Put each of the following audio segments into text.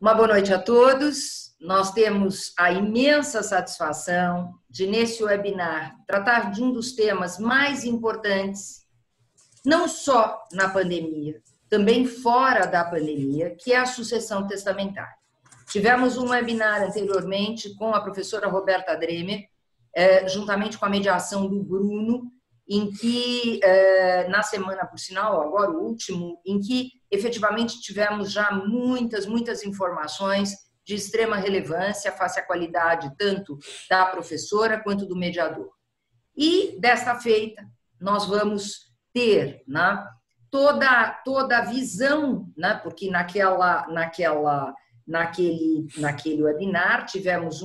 Uma boa noite a todos. Nós temos a imensa satisfação de, nesse webinar, tratar de um dos temas mais importantes, não só na pandemia, também fora da pandemia, que é a sucessão testamentária. Tivemos um webinar anteriormente com a professora Roberta Dremer, juntamente com a mediação do Bruno, em que, na semana, por sinal, agora o último, em que efetivamente tivemos já muitas informações de extrema relevância face à qualidade tanto da professora quanto do mediador. E, desta feita, nós vamos ter, né, toda a visão, né, porque naquele webinar tivemos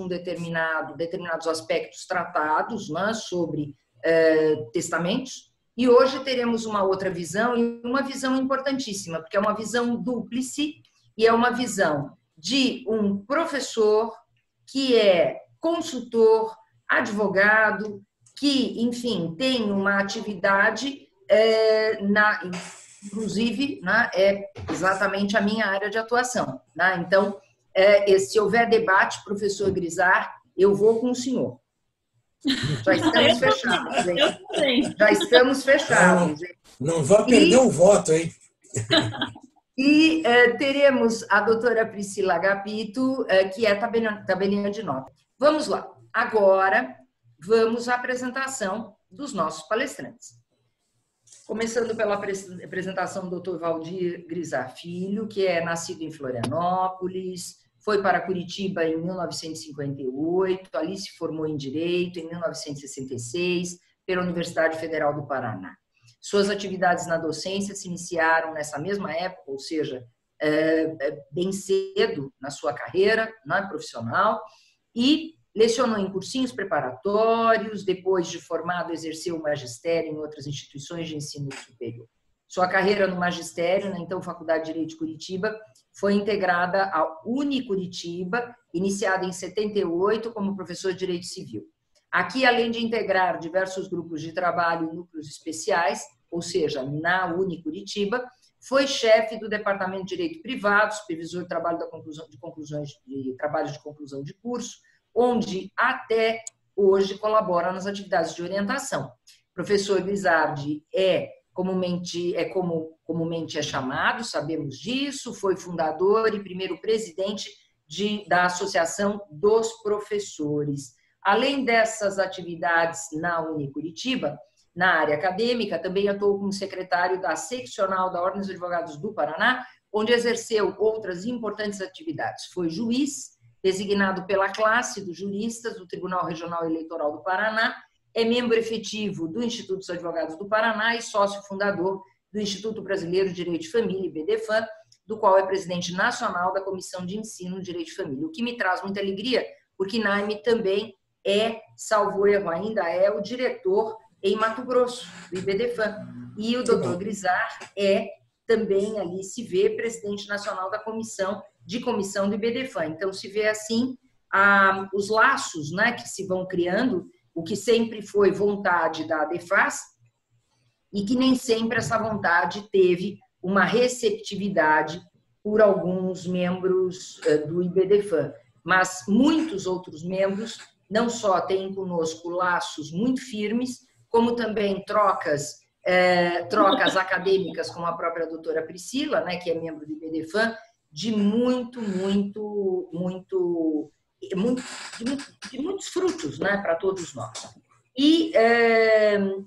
determinados aspectos tratados, né, sobre testamentos, e hoje teremos uma outra visão, e uma visão importantíssima, porque é uma visão dúplice, e é uma visão de um professor que é consultor, advogado, que, enfim, tem uma atividade, inclusive, né, é exatamente a minha área de atuação. Né? Então, se houver debate, professor Grisar, eu vou com o senhor. Já estamos fechados, gente. Já estamos fechados. Não vai perder o voto, hein? E teremos a doutora Priscila Agapito, que é tabelinha de nota. Vamos lá. Agora, vamos à apresentação dos nossos palestrantes. Começando pela apresentação do Dr. Valdir Grisar Filho, que é nascido em Florianópolis, foi para Curitiba em 1958, ali se formou em Direito em 1966, pela Universidade Federal do Paraná. Suas atividades na docência se iniciaram nessa mesma época, ou seja, bem cedo na sua carreira, né, profissional, e lecionou em cursinhos preparatórios, depois de formado exerceu o magistério em outras instituições de ensino superior. Sua carreira no magistério, na então Faculdade de Direito de Curitiba, foi integrada à Unicuritiba, iniciada em 78 como professor de Direito Civil. Aqui, além de integrar diversos grupos de trabalho e núcleos especiais, ou seja, na Unicuritiba, foi chefe do Departamento de Direito Privado, supervisor de trabalho de trabalhos de conclusão de curso, onde até hoje colabora nas atividades de orientação. Professor Grisardi comumente é chamado, sabemos disso, foi fundador e primeiro presidente da Associação dos Professores. Além dessas atividades na Unicuritiba, na área acadêmica, também atuou como secretário da seccional da Ordem dos Advogados do Paraná, onde exerceu outras importantes atividades. Foi juiz, designado pela classe dos juristas do Tribunal Regional Eleitoral do Paraná, é membro efetivo do Instituto dos Advogados do Paraná e sócio fundador do Instituto Brasileiro de Direito de Família, IBDFAM, do qual é presidente nacional da Comissão de Ensino de Direito de Família, o que me traz muita alegria, porque Naime também salvo erro ainda, é o diretor em Mato Grosso, do IBDFAM. E o doutor Grisar também, ali se vê, presidente nacional da comissão do IBDFAM. Então, se vê assim, os laços, né, que se vão criando, o que sempre foi vontade da ADEFAS, e que nem sempre essa vontade teve uma receptividade por alguns membros do IBDFAM, mas muitos outros membros não só têm conosco laços muito firmes, como também trocas acadêmicas, como a própria doutora Priscila, né, que é membro do IBDFAM, de muitos frutos, né, para todos nós. E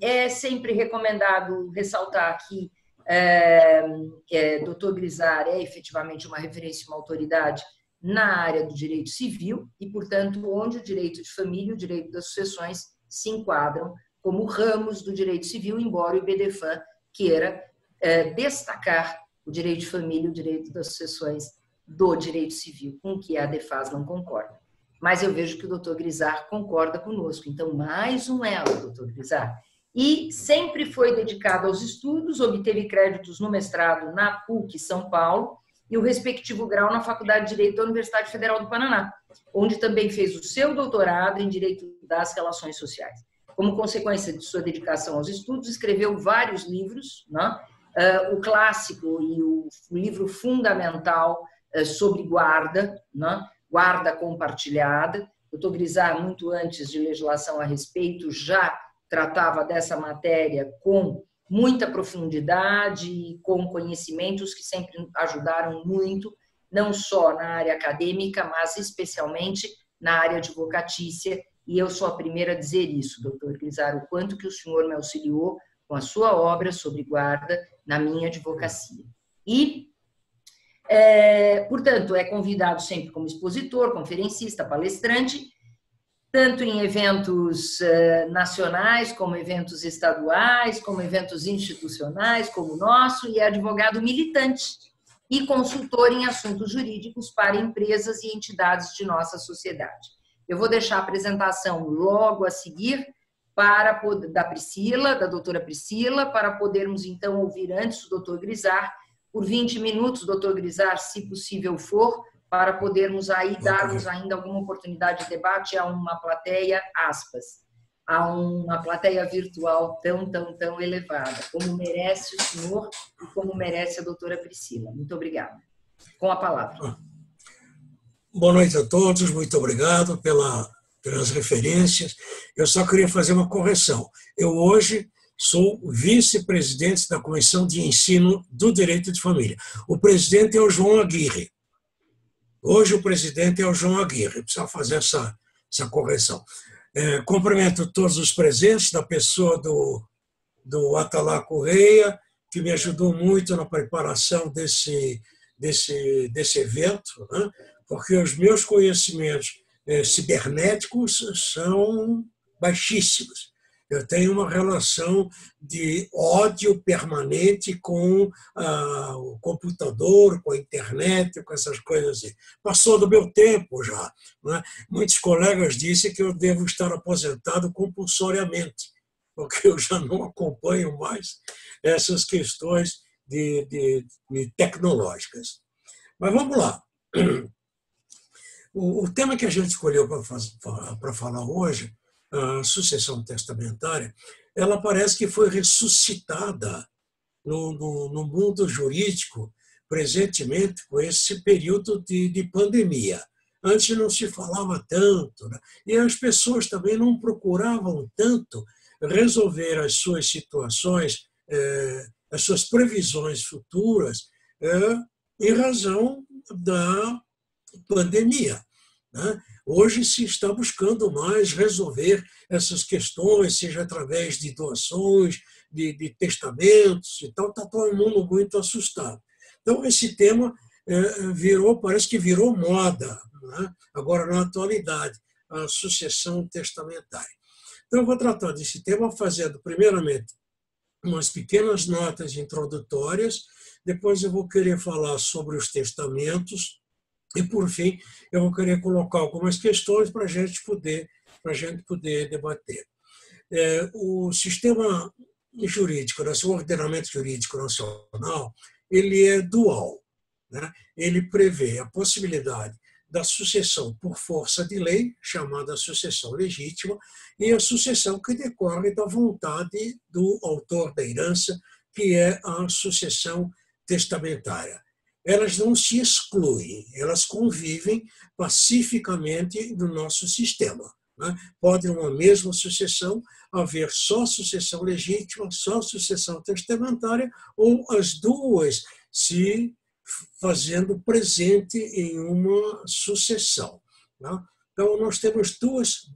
é sempre recomendado ressaltar que Dr. Grisar é efetivamente uma referência, uma autoridade na área do direito civil e, portanto, onde o direito de família e o direito das sucessões se enquadram como ramos do direito civil, embora o IBDFAM queira destacar o direito de família e o direito das sucessões do direito civil, com que a ADEFAS não concorda. Mas eu vejo que o doutor Grisar concorda conosco. Então, mais um elo, doutor Grisar. E sempre foi dedicado aos estudos, obteve créditos no mestrado na PUC São Paulo e o respectivo grau na Faculdade de Direito da Universidade Federal do Paraná, onde também fez o seu doutorado em Direito das Relações Sociais. Como consequência de sua dedicação aos estudos, escreveu vários livros, né? O clássico e o livro fundamental sobre guarda, né? Guarda compartilhada. O doutor Grisar, muito antes de legislação a respeito, já tratava dessa matéria com muita profundidade e com conhecimentos que sempre ajudaram muito, não só na área acadêmica, mas especialmente na área advocatícia, e eu sou a primeira a dizer isso, doutor Grisar, o quanto que o senhor me auxiliou com a sua obra sobre guarda na minha advocacia. E, portanto, é convidado sempre como expositor, conferencista, palestrante, tanto em eventos nacionais, como eventos estaduais, como eventos institucionais, como o nosso, e é advogado militante e consultor em assuntos jurídicos para empresas e entidades de nossa sociedade. Eu vou deixar a apresentação logo a seguir da Priscila, da doutora Priscila, para podermos, então, ouvir antes o doutor Grisar, por 20 minutos, doutor Grisar, se possível for, para podermos aí darmos ainda alguma oportunidade de debate a uma plateia, aspas, a uma plateia virtual tão elevada, como merece o senhor e como merece a doutora Priscila. Muito obrigada. Com a palavra. Boa noite a todos, muito obrigado pelas referências. Eu só queria fazer uma correção. Eu hoje sou vice-presidente da Comissão de Ensino do Direito de Família. O presidente é o João Aguirre. Hoje o presidente é o João Aguirre. Precisa fazer essa correção. Cumprimento todos os presentes, da pessoa do Atalá Correia, que me ajudou muito na preparação desse evento, né? Porque os meus conhecimentos cibernéticos são baixíssimos. Eu tenho uma relação de ódio permanente com o computador, com a internet, com essas coisas assim. Passou do meu tempo já, né? Muitos colegas dizem que eu devo estar aposentado compulsoriamente, porque eu já não acompanho mais essas questões de tecnológicas. Mas vamos lá. O tema que a gente escolheu para falar hoje, a sucessão testamentária, ela parece que foi ressuscitada no mundo jurídico presentemente com esse período de pandemia. Antes não se falava tanto, né? E as pessoas também não procuravam tanto resolver as suas situações, as suas previsões futuras, em razão da pandemia, né? Hoje se está buscando mais resolver essas questões, seja através de doações, de testamentos e tal, está todo mundo muito assustado. Então, esse tema parece que virou moda, né? Agora na atualidade, a sucessão testamentária. Então, eu vou tratar desse tema fazendo, primeiramente, umas pequenas notas introdutórias, depois eu vou querer falar sobre os testamentos, e, por fim, eu vou querer colocar algumas questões para a gente poder debater. O sistema jurídico, o ordenamento jurídico nacional, ele é dual, né? Ele prevê a possibilidade da sucessão por força de lei, chamada sucessão legítima, e a sucessão que decorre da vontade do autor da herança, que é a sucessão testamentária. Elas não se excluem, elas convivem pacificamente no nosso sistema, né? Pode, numa mesma sucessão, haver só sucessão legítima, só sucessão testamentária, ou as duas se fazendo presente em uma sucessão, né? Então, nós temos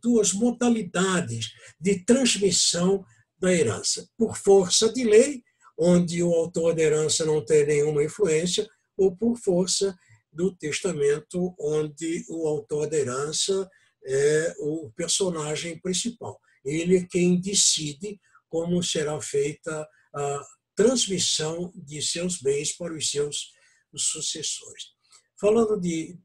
duas modalidades de transmissão da herança. Por força de lei, onde o autor da herança não tem nenhuma influência, ou por força do testamento, onde o autor da herança é o personagem principal. Ele é quem decide como será feita a transmissão de seus bens para os seus sucessores. Falando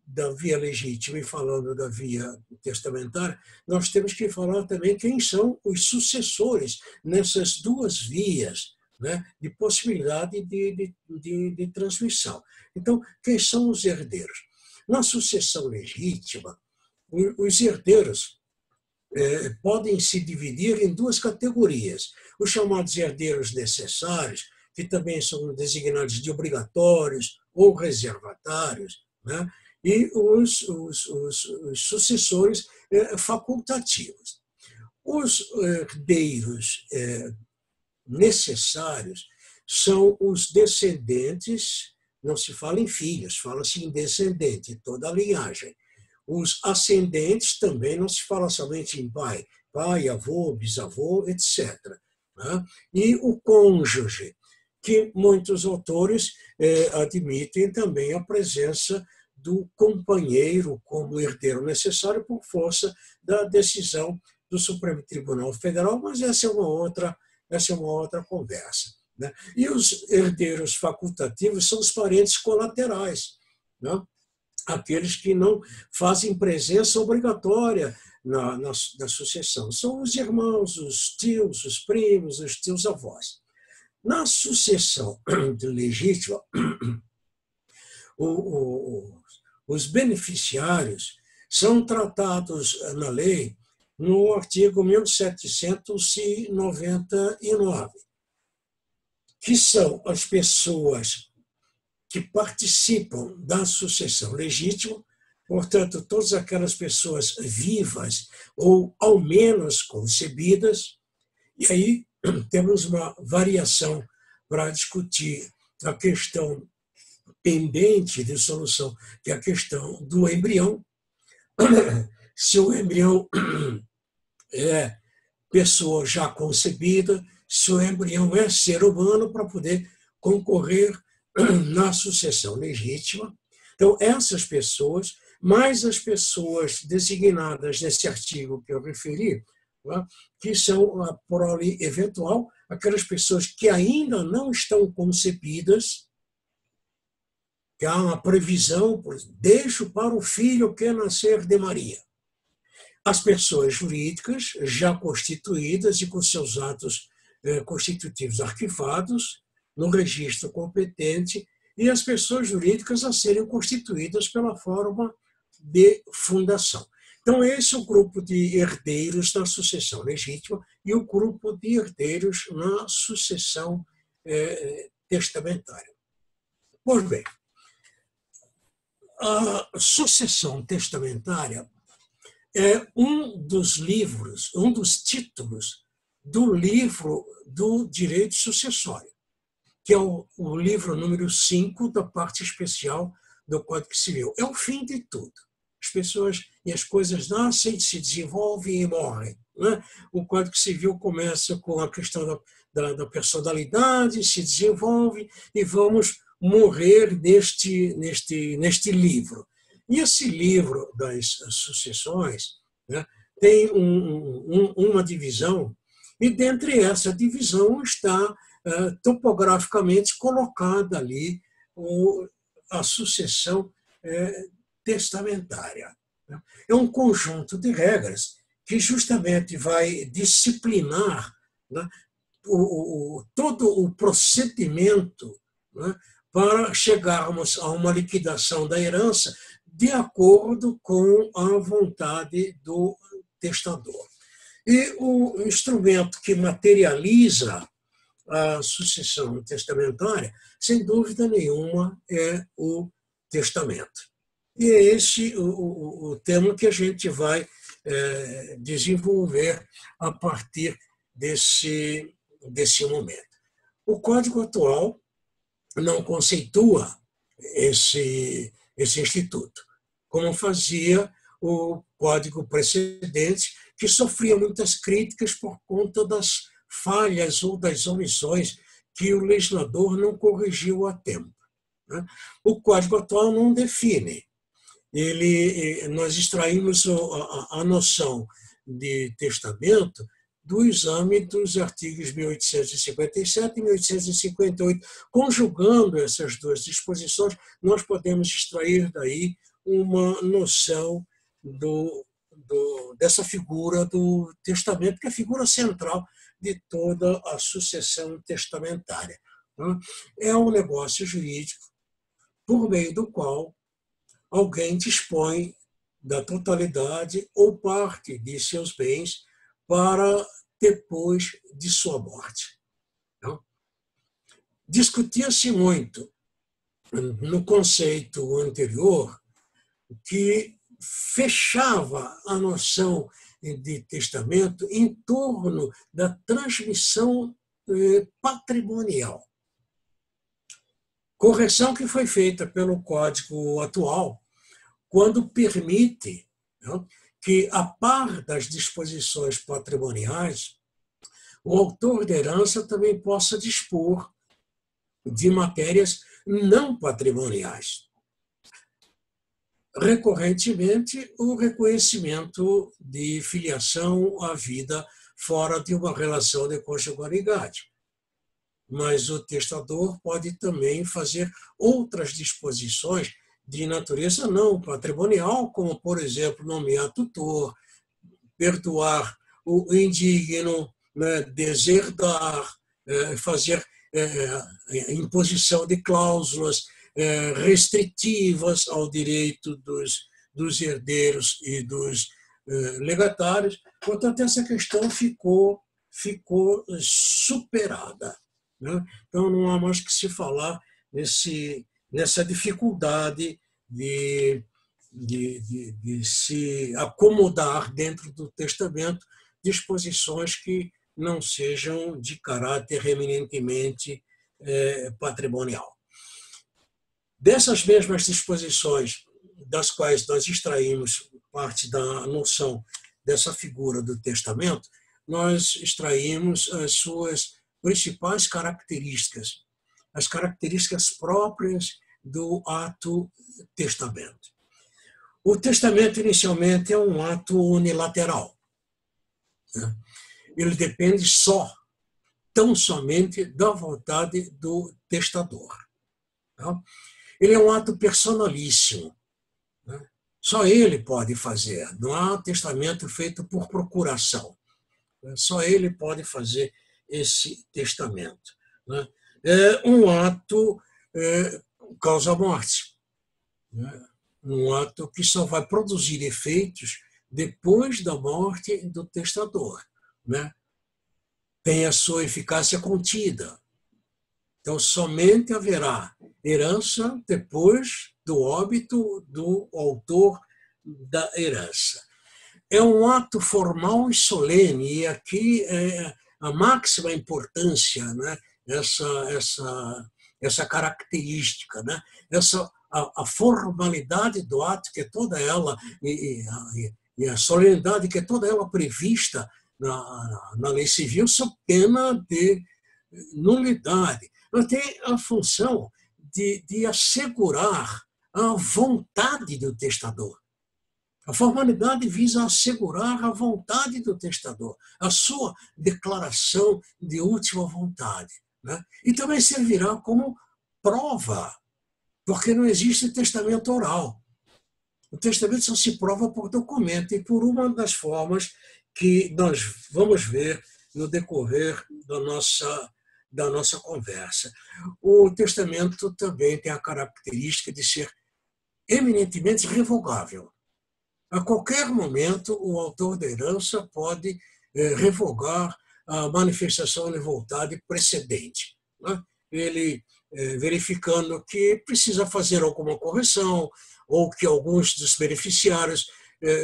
da via legítima e falando da via testamentária, nós temos que falar também quem são os sucessores nessas duas vias, né, de possibilidade de transmissão. Então, quem são os herdeiros? Na sucessão legítima, os herdeiros podem se dividir em duas categorias. Os chamados herdeiros necessários, que também são designados de obrigatórios ou reservatários, né? E os sucessores facultativos. Os herdeiros necessários são os descendentes, não se fala em filhos, fala-se em descendente, toda a linhagem. Os ascendentes também não se fala somente em pai, avô, bisavô, etc. Né? E o cônjuge, que muitos autores admitem também a presença do companheiro como herdeiro necessário por força da decisão do Supremo Tribunal Federal, mas essa é uma outra conversa. Né? E os herdeiros facultativos são os parentes colaterais, né? Aqueles que não fazem presença obrigatória na sucessão. São os irmãos, os tios, os primos, os tios-avós. Na sucessão legítima, os beneficiários são tratados na lei no artigo 1799, que são as pessoas que participam da sucessão legítima, portanto, todas aquelas pessoas vivas ou ao menos concebidas, e aí temos uma variação para discutir a questão pendente de solução, que é a questão do embrião. Se o embrião é pessoa já concebida, se o embrião é ser humano para poder concorrer na sucessão legítima. Então, essas pessoas, mais as pessoas designadas nesse artigo que eu referi, que são a prole eventual, aquelas pessoas que ainda não estão concebidas, que há uma previsão, deixo para o filho que nascer de Maria. As pessoas jurídicas já constituídas e com seus atos constitutivos arquivados no registro competente, e as pessoas jurídicas a serem constituídas pela forma de fundação. Então, esse é o grupo de herdeiros na sucessão legítima e o grupo de herdeiros na sucessão testamentária. Pois bem, a sucessão testamentária é um dos livros, um dos títulos do livro do direito sucessório, que é o livro número 5 da parte especial do Código Civil. É o fim de tudo. As pessoas e as coisas nascem, se desenvolvem e morrem. Né? O Código Civil começa com a questão da personalidade, se desenvolve e vamos morrer neste livro. E esse livro das sucessões, né, tem uma divisão, e dentre essa divisão está topograficamente colocada ali a sucessão testamentária. É um conjunto de regras que justamente vai disciplinar, né, todo o procedimento, né, para chegarmos a uma liquidação da herança de acordo com a vontade do testador. E o instrumento que materializa a sucessão testamentária, sem dúvida nenhuma, é o testamento. E é esse o tema que a gente vai desenvolver a partir desse momento. O Código atual não conceitua esse instituto, como fazia o Código precedente, que sofria muitas críticas por conta das falhas ou das omissões que o legislador não corrigiu a tempo. O Código atual não define. Nós extraímos a noção de testamento do exame dos artigos 1857 e 1858. Conjugando essas duas disposições, nós podemos extrair daí uma noção dessa figura do testamento, que é a figura central de toda a sucessão testamentária. É um negócio jurídico por meio do qual alguém dispõe da totalidade ou parte de seus bens para depois de sua morte. Discutia-se muito no conceito anterior, que fechava a noção de testamento em torno da transmissão patrimonial. Correção que foi feita pelo Código atual, quando permite, né, que, a par das disposições patrimoniais, o autor da herança também possa dispor de matérias não patrimoniais. Recorrentemente, o reconhecimento de filiação à vida fora de uma relação de conjugalidade. Mas o testador pode também fazer outras disposições de natureza não patrimonial, como, por exemplo, nomear tutor, perdoar o indigno, né, deserdar, fazer imposição de cláusulas restritivas ao direito dos herdeiros e dos legatários. Portanto, essa questão ficou superada, né? Então, não há mais que se falar nessa dificuldade de se acomodar dentro do testamento disposições que não sejam de caráter eminentemente patrimonial. Dessas mesmas disposições, das quais nós extraímos parte da noção dessa figura do testamento, nós extraímos as suas principais características, as características próprias do ato testamento. O testamento, inicialmente, é um ato unilateral, né? Ele depende tão somente da vontade do testador, tá? Ele é um ato personalíssimo, né? Só ele pode fazer, não há testamento feito por procuração, né? Só ele pode fazer esse testamento, né? É um ato causa-morte, né? Um ato que só vai produzir efeitos depois da morte do testador, né? Tem a sua eficácia contida. Então, somente haverá herança depois do óbito do autor da herança. É um ato formal e solene, e aqui é a máxima importância, né? Essa característica, né? A formalidade do ato, que é toda ela, e a solenidade, que é toda ela prevista na lei civil, sob pena de nulidade. Ela tem a função de assegurar a vontade do testador. A formalidade visa assegurar a vontade do testador, a sua declaração de última vontade, né? E também servirá como prova, porque não existe testamento oral. O testamento só se prova por documento e por uma das formas que nós vamos ver no decorrer da nossa conversa. O testamento também tem a característica de ser eminentemente revogável. A qualquer momento, o autor da herança pode revogar a manifestação de vontade precedente, né? Ele verificando que precisa fazer alguma correção, ou que alguns dos beneficiários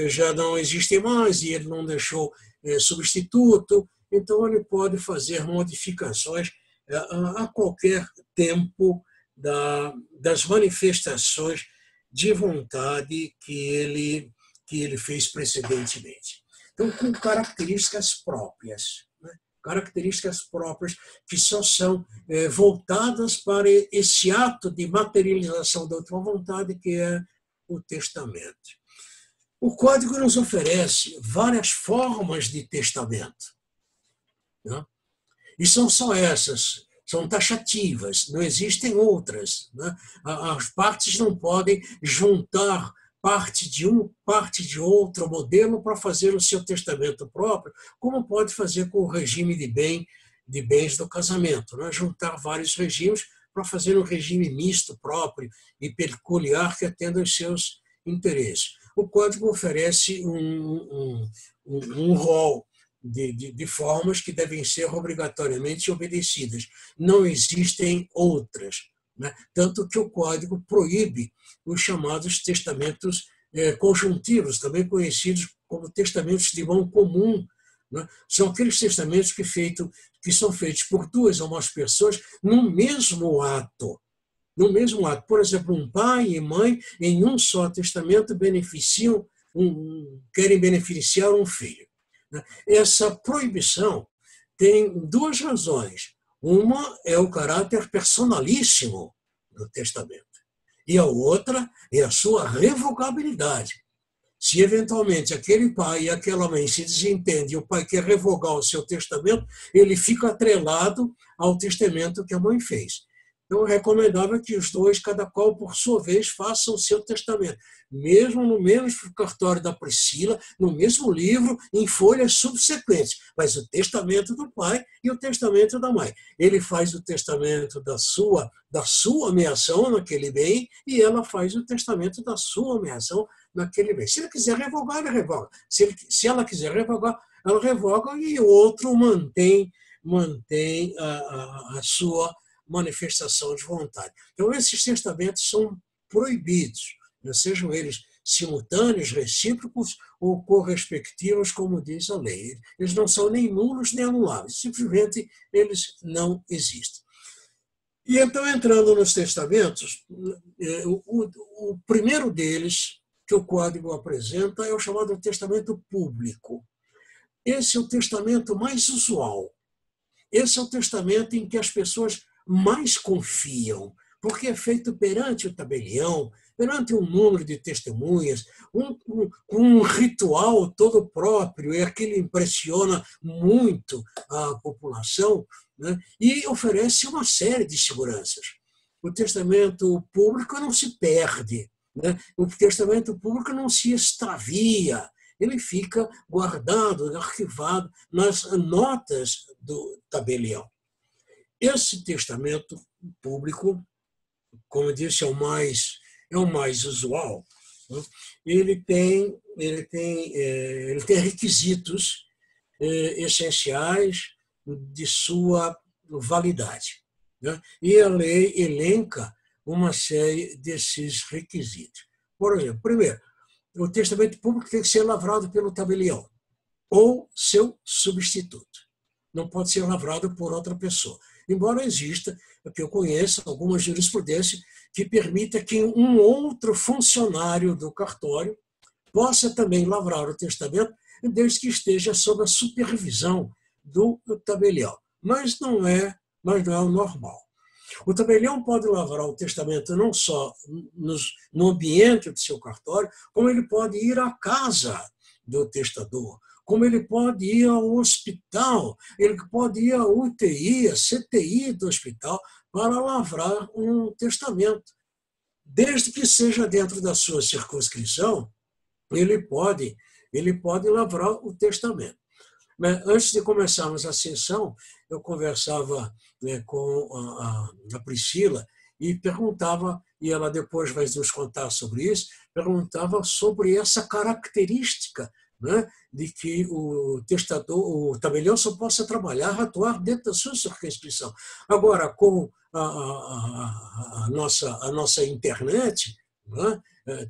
já não existem mais e ele não deixou substituto, então ele pode fazer modificações a qualquer tempo das manifestações de vontade que ele fez precedentemente. Então, com características próprias, né? Características próprias que só são voltadas para esse ato de materialização da última vontade, que é o testamento. O Código nos oferece várias formas de testamento, né? E são só essas, são taxativas, não existem outras, né? As partes não podem juntar parte de um, parte de outro modelo para fazer o seu testamento próprio, como pode fazer com o regime de bens do casamento, né? Juntar vários regimes para fazer um regime misto próprio e peculiar que atenda aos seus interesses. O Código oferece um rol de formas que devem ser obrigatoriamente obedecidas. Não existem outras, né? Tanto que o Código proíbe os chamados testamentos conjuntivos, também conhecidos como testamentos de mão comum, né? São aqueles testamentos que são feitos por duas ou mais pessoas no mesmo ato. No mesmo ato. Por exemplo, um pai e mãe, em um só testamento, querem beneficiar um filho. Essa proibição tem duas razões. Uma é o caráter personalíssimo do testamento, e a outra é a sua revogabilidade. Se eventualmente aquele pai e aquela mãe se desentendem e o pai quer revogar o seu testamento, ele fica atrelado ao testamento que a mãe fez. Então, é recomendável que os dois, cada qual por sua vez, façam o seu testamento. Mesmo no mesmo cartório da Priscila, no mesmo livro, em folhas subsequentes. Mas o testamento do pai e o testamento da mãe. Ele faz o testamento da sua ameação naquele bem e ela faz o testamento da sua ameação naquele bem. Se ele quiser revogar, ele revoga. Se ela quiser revogar, ela revoga e o outro mantém a sua manifestação de vontade. Então, esses testamentos são proibidos, sejam eles simultâneos, recíprocos ou correspectivos, como diz a lei. Eles não são nem nulos nem anuláveis, simplesmente eles não existem. E então, entrando nos testamentos, o primeiro deles que o Código apresenta é o chamado testamento público. Esse é o testamento mais usual. Esse é o testamento em que as pessoas mais confiam, porque é feito perante o tabelião, perante um número de testemunhas, um ritual todo próprio, é que ele impressiona muito a população, né? E oferece uma série de seguranças. O testamento público não se perde, né? O testamento público não se extravia, ele fica guardado, arquivado nas notas do tabelião. Esse testamento público, como eu disse, é o mais usual, né? Ele tem requisitos essenciais de sua validade, né? E a lei elenca uma série desses requisitos. Por exemplo, primeiro, o testamento público tem que ser lavrado pelo tabelião ou seu substituto. Não pode ser lavrado por outra pessoa. Embora exista, que eu conheça, alguma jurisprudência que permita que um outro funcionário do cartório possa também lavrar o testamento, desde que esteja sob a supervisão do tabelião. Mas não é o normal. O tabelião pode lavrar o testamento não só no ambiente do seu cartório, como ele pode ir à casa do testador, como ele pode ir ao hospital, ele pode ir à UTI, à CTI do hospital, para lavrar um testamento. Desde que seja dentro da sua circunscrição, ele pode lavrar o testamento. Mas antes de começarmos a sessão, eu conversava, né, com a Priscila e perguntava, e ela depois vai nos contar sobre isso, perguntava sobre essa característica, né, de que o tabelião só possa atuar dentro da sua circunscrição. Agora, com a nossa internet, né,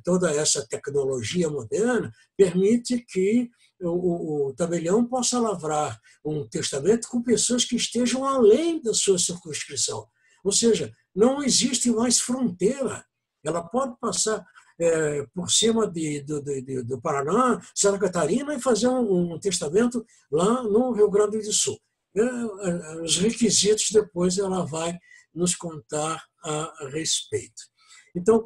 toda essa tecnologia moderna permite que o tabelião possa lavrar um testamento com pessoas que estejam além da sua circunscrição. Ou seja, não existe mais fronteira. Ela pode passar por cima do Paraná, Santa Catarina, e fazer um testamento lá no Rio Grande do Sul. Os requisitos depois ela vai nos contar a respeito. Então,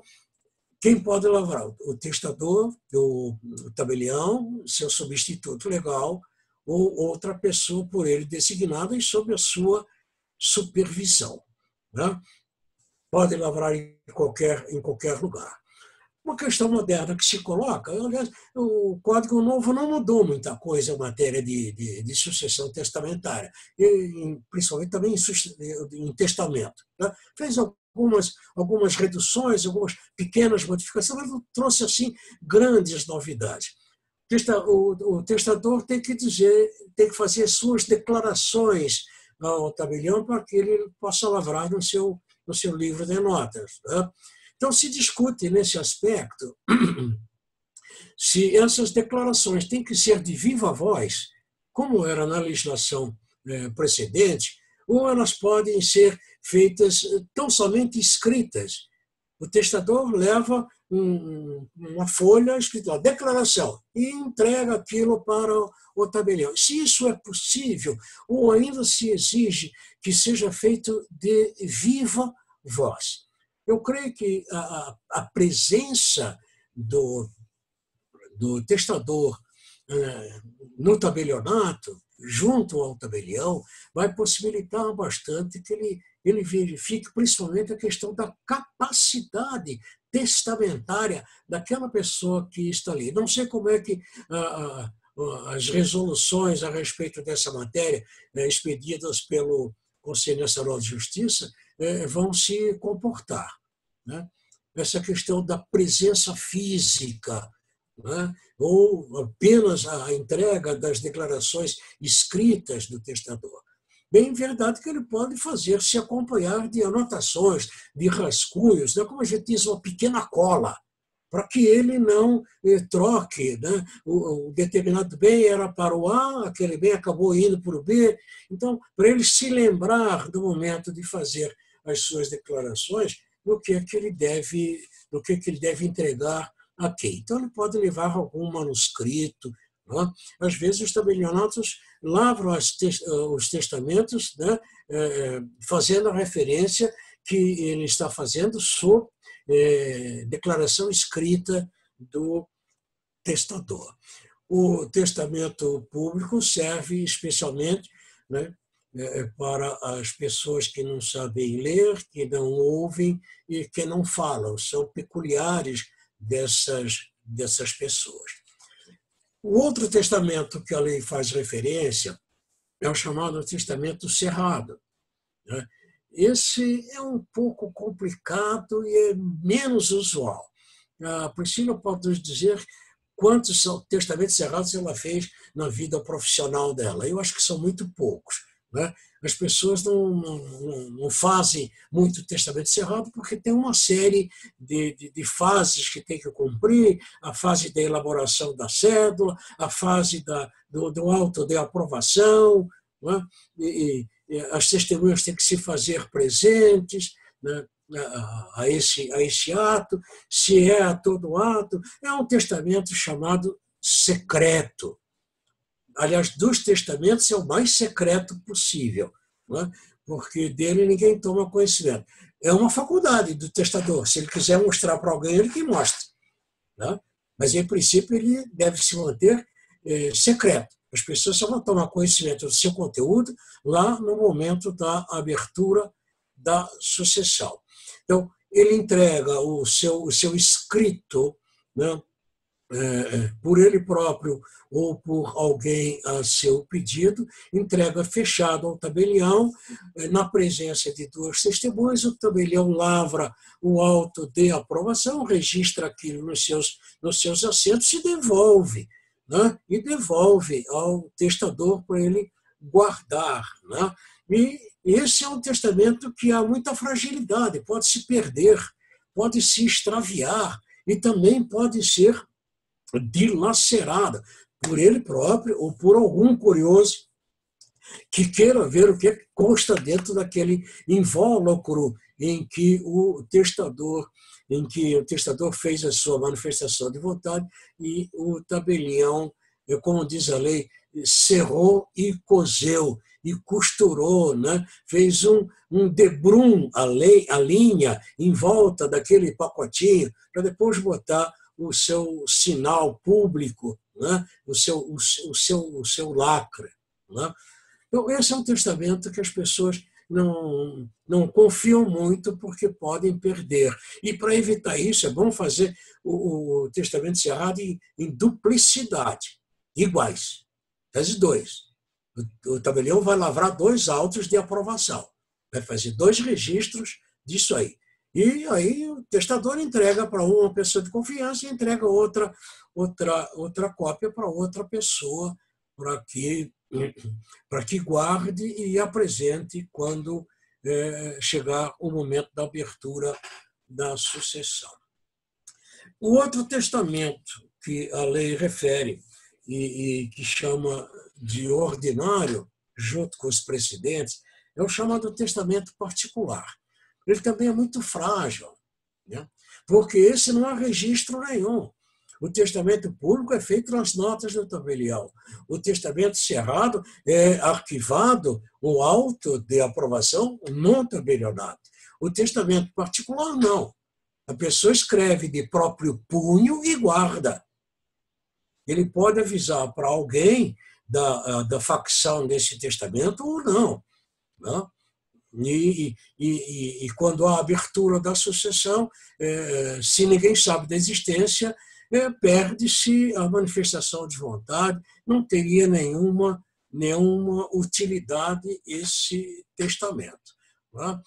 quem pode lavrar? O testador, o tabelião, seu substituto legal, ou outra pessoa por ele designada e sob a sua supervisão, né? Pode lavrar em qualquer lugar. Uma questão moderna que se coloca, aliás, o Código Novo não mudou muita coisa em matéria de sucessão testamentária, principalmente também em testamento, né? Fez algumas reduções, algumas pequenas modificações, mas não trouxe assim grandes novidades. O testador tem que fazer suas declarações ao tabelião para que ele possa lavrar no seu no seu livro de notas. Né? Então, se discute nesse aspecto se essas declarações têm que ser de viva voz, como era na legislação precedente, ou elas podem ser feitas tão somente escritas. O testador leva uma folha escrita, declaração, e entrega aquilo para o tabelião. Se isso é possível, ou ainda se exige que seja feito de viva voz. Eu creio que a presença do testador no tabelionato, junto ao tabelião, vai possibilitar bastante que ele verifique principalmente a questão da capacidade testamentária daquela pessoa que está ali. Não sei como é que as resoluções a respeito dessa matéria, expedidas pelo Conselho Nacional de Justiça, vão se comportar. Né? Essa questão da presença física, né? Ou apenas a entrega das declarações escritas do testador. Bem verdade que ele pode fazer-se acompanhar de anotações, de rascunhos, né? Como a gente diz, uma pequena cola, para que ele não troque. Né? O determinado bem era para o A, aquele bem acabou indo para o B. Então, para ele se lembrar do momento de fazer as suas declarações, no que é que ele deve entregar a quem. Então, ele pode levar algum manuscrito. Né? Às vezes, os tabelionatos lavram os testamentos, né? Fazendo a referência que ele está fazendo sob declaração escrita do testador. O testamento público serve especialmente, né, para as pessoas que não sabem ler, que não ouvem e que não falam. São peculiares dessas pessoas. O outro testamento que a lei faz referência é o chamado testamento cerrado. Né? Esse é um pouco complicado e é menos usual. A Priscila pode nos dizer quantos testamentos cerrados ela fez na vida profissional dela. Eu acho que são muito poucos. Né? As pessoas não fazem muito testamento cerrado porque tem uma série de fases que tem que cumprir, a fase da elaboração da cédula, a fase do auto de aprovação, né? E as testemunhas têm que se fazer presentes, né, a esse ato, se é a todo ato. É um testamento chamado secreto. Aliás, dos testamentos é o mais secreto possível, né? Porque dele ninguém toma conhecimento. É uma faculdade do testador. Se ele quiser mostrar para alguém, ele que mostra. Né? Mas, em princípio, ele deve se manter secreto. As pessoas só vão tomar conhecimento do seu conteúdo lá no momento da abertura da sucessão. Então, ele entrega o seu escrito, né, por ele próprio ou por alguém a seu pedido, entrega fechado ao tabelião, na presença de duas testemunhas. O tabelião lavra o auto de aprovação, registra aquilo nos seus assentos e devolve. Né? E devolve ao testador para ele guardar. Né? E esse é um testamento que há muita fragilidade, pode se perder, pode se extraviar e também pode ser dilacerada por ele próprio ou por algum curioso que queira ver o que consta dentro daquele invólucro em que o testador fez a sua manifestação de vontade e o tabelião, como diz a lei, cerrou e coseu e costurou, né? Fez um debrum, a linha em volta daquele pacotinho para depois botar o seu sinal público, né? o seu lacre. Né? Então, esse é um testamento que as pessoas não confiam muito porque podem perder. E, para evitar isso, é bom fazer o testamento cerrado em duplicidade, iguais, as dois. O tabelião vai lavrar 2 autos de aprovação, vai fazer 2 registros disso aí. E aí o testador entrega para uma pessoa de confiança e entrega outra cópia para outra pessoa para que guarde e apresente quando chegar o momento da abertura da sucessão. O outro testamento que a lei refere e que chama de ordinário, junto com os precedentes, é o chamado testamento particular. Ele também é muito frágil, né? Porque esse não há registro nenhum. O testamento público é feito nas notas do tabelião. O testamento cerrado é arquivado, o auto de aprovação no tabelionato. O testamento particular, não. A pessoa escreve de próprio punho e guarda. Ele pode avisar para alguém da facção desse testamento ou não, né? E quando há abertura da sucessão, se ninguém sabe da existência, perde-se a manifestação de vontade, não teria nenhuma utilidade esse testamento, né?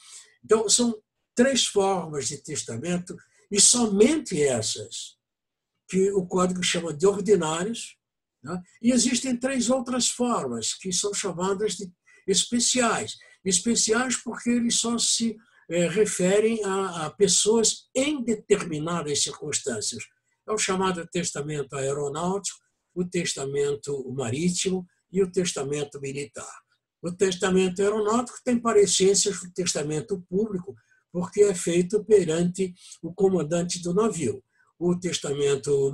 Então, são 3 formas de testamento, e somente essas que o Código chama de ordinários, né? E existem 3 outras formas, que são chamadas de especiais. Especiais porque eles só se referem a pessoas em determinadas circunstâncias. É o chamado testamento aeronáutico, o testamento marítimo e o testamento militar. O testamento aeronáutico tem parecências do testamento público, porque é feito perante o comandante do navio. O testamento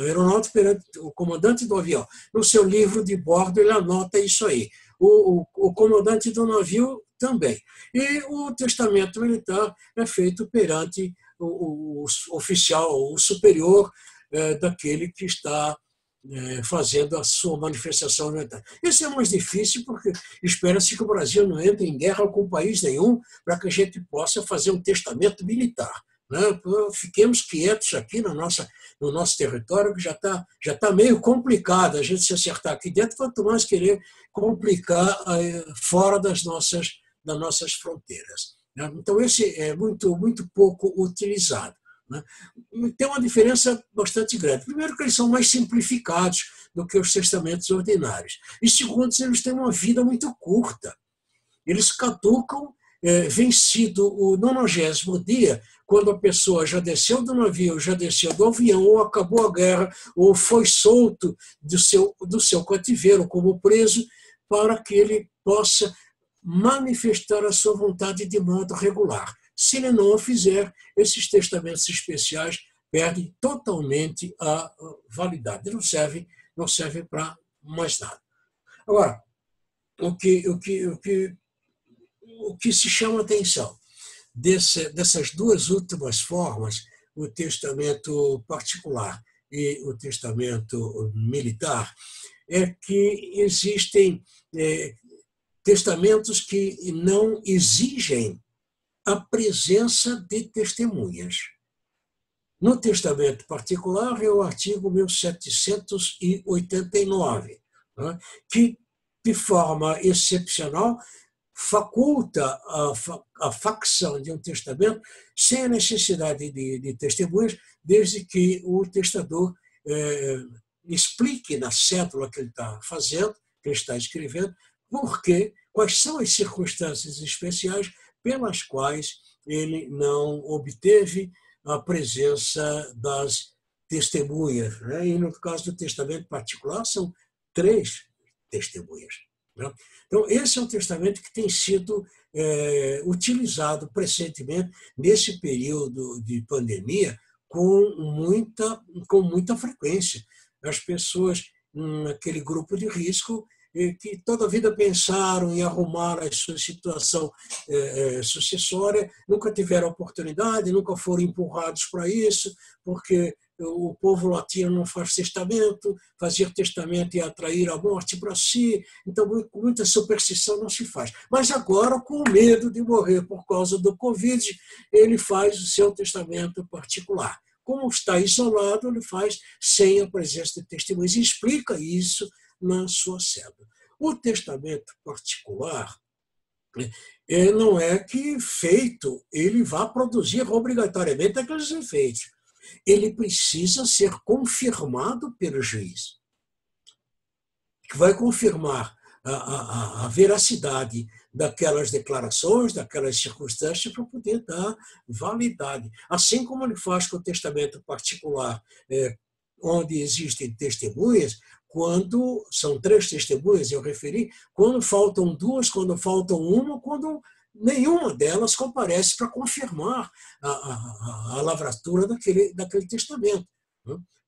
aeronáutico perante o comandante do avião. No seu livro de bordo, ele anota isso aí. O comandante do navio também. E o testamento militar é feito perante o oficial, o superior daquele que está fazendo a sua manifestação militar. Esse é mais difícil porque espera-se que o Brasil não entre em guerra com país nenhum para que a gente possa fazer um testamento militar, né? Fiquemos quietos aqui no nosso território, que já tá meio complicado a gente se acertar aqui dentro, quanto mais querer complicar fora das nossas fronteiras, né? Então, esse é muito, muito pouco utilizado, né? Tem uma diferença bastante grande. Primeiro, que eles são mais simplificados do que os testamentos ordinários. E segundo, eles têm uma vida muito curta. Eles caducam vencido o 90º dia, quando a pessoa já desceu do navio, já desceu do avião, ou acabou a guerra, ou foi solto do seu cativeiro como preso, para que ele possa manifestar a sua vontade de modo regular. Se ele não o fizer, esses testamentos especiais perdem totalmente a validade. Não servem para mais nada. Agora, o que se chama atenção dessas 2 últimas formas, o testamento particular e o testamento militar, é que existem testamentos que não exigem a presença de testemunhas. No testamento particular é o artigo 1789, né, que, de forma excepcional, faculta a facção de um testamento sem a necessidade de testemunhas, desde que o testador explique na cédula que ele está fazendo, que ele está escrevendo, quais são as circunstâncias especiais pelas quais ele não obteve a presença das testemunhas, né? E no caso do testamento particular, são 3 testemunhas, né? Então, esse é um testamento que tem sido utilizado presentemente nesse período de pandemia com muita frequência. As pessoas naquele grupo de risco que toda a vida pensaram em arrumar a sua situação sucessória, nunca tiveram oportunidade, nunca foram empurrados para isso, porque o povo latino não faz testamento, fazer testamento ia atrair a morte para si, então com muita superstição não se faz. Mas agora, com medo de morrer por causa do Covid, ele faz o seu testamento particular. Como está isolado, ele faz sem a presença de testemunhas e explica isso na sua cédula. O testamento particular não é que feito ele vá produzir obrigatoriamente aqueles efeitos. Ele precisa ser confirmado pelo juiz, que vai confirmar a veracidade daquelas declarações, daquelas circunstâncias, para poder dar validade. Assim como ele faz com o testamento particular, onde existem testemunhas, quando são 3 testemunhas, eu referi, quando faltam 2, quando faltam 1, quando nenhuma delas comparece para confirmar a lavratura daquele testamento.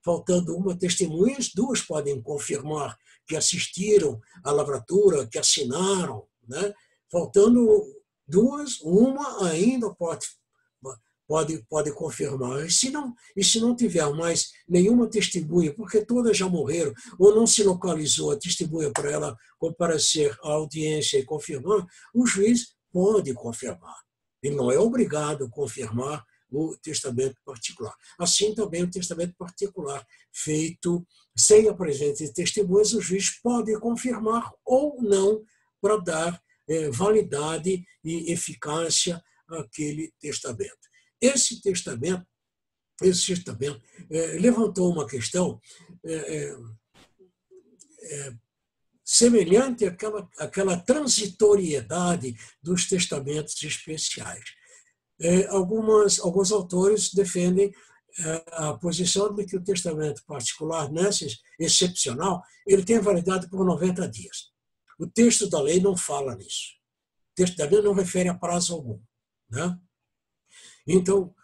Faltando 1 testemunha, 2 podem confirmar que assistiram à lavratura, que assinaram, né? Faltando 2, 1 ainda pode confirmar. E se não tiver mais nenhuma testemunha, porque todas já morreram, ou não se localizou a testemunha para ela comparecer à audiência e confirmar, o juiz pode confirmar. Ele não é obrigado a confirmar o testamento particular. Assim também o testamento particular, feito sem a presença de testemunhas, o juiz pode confirmar ou não para dar validade e eficácia àquele testamento. Esse testamento levantou uma questão semelhante àquela transitoriedade dos testamentos especiais. Alguns autores defendem a posição de que o testamento particular, excepcional, ele tem validade por 90 dias. O texto da lei não fala nisso. O texto da lei não refere a prazo algum, né? Então,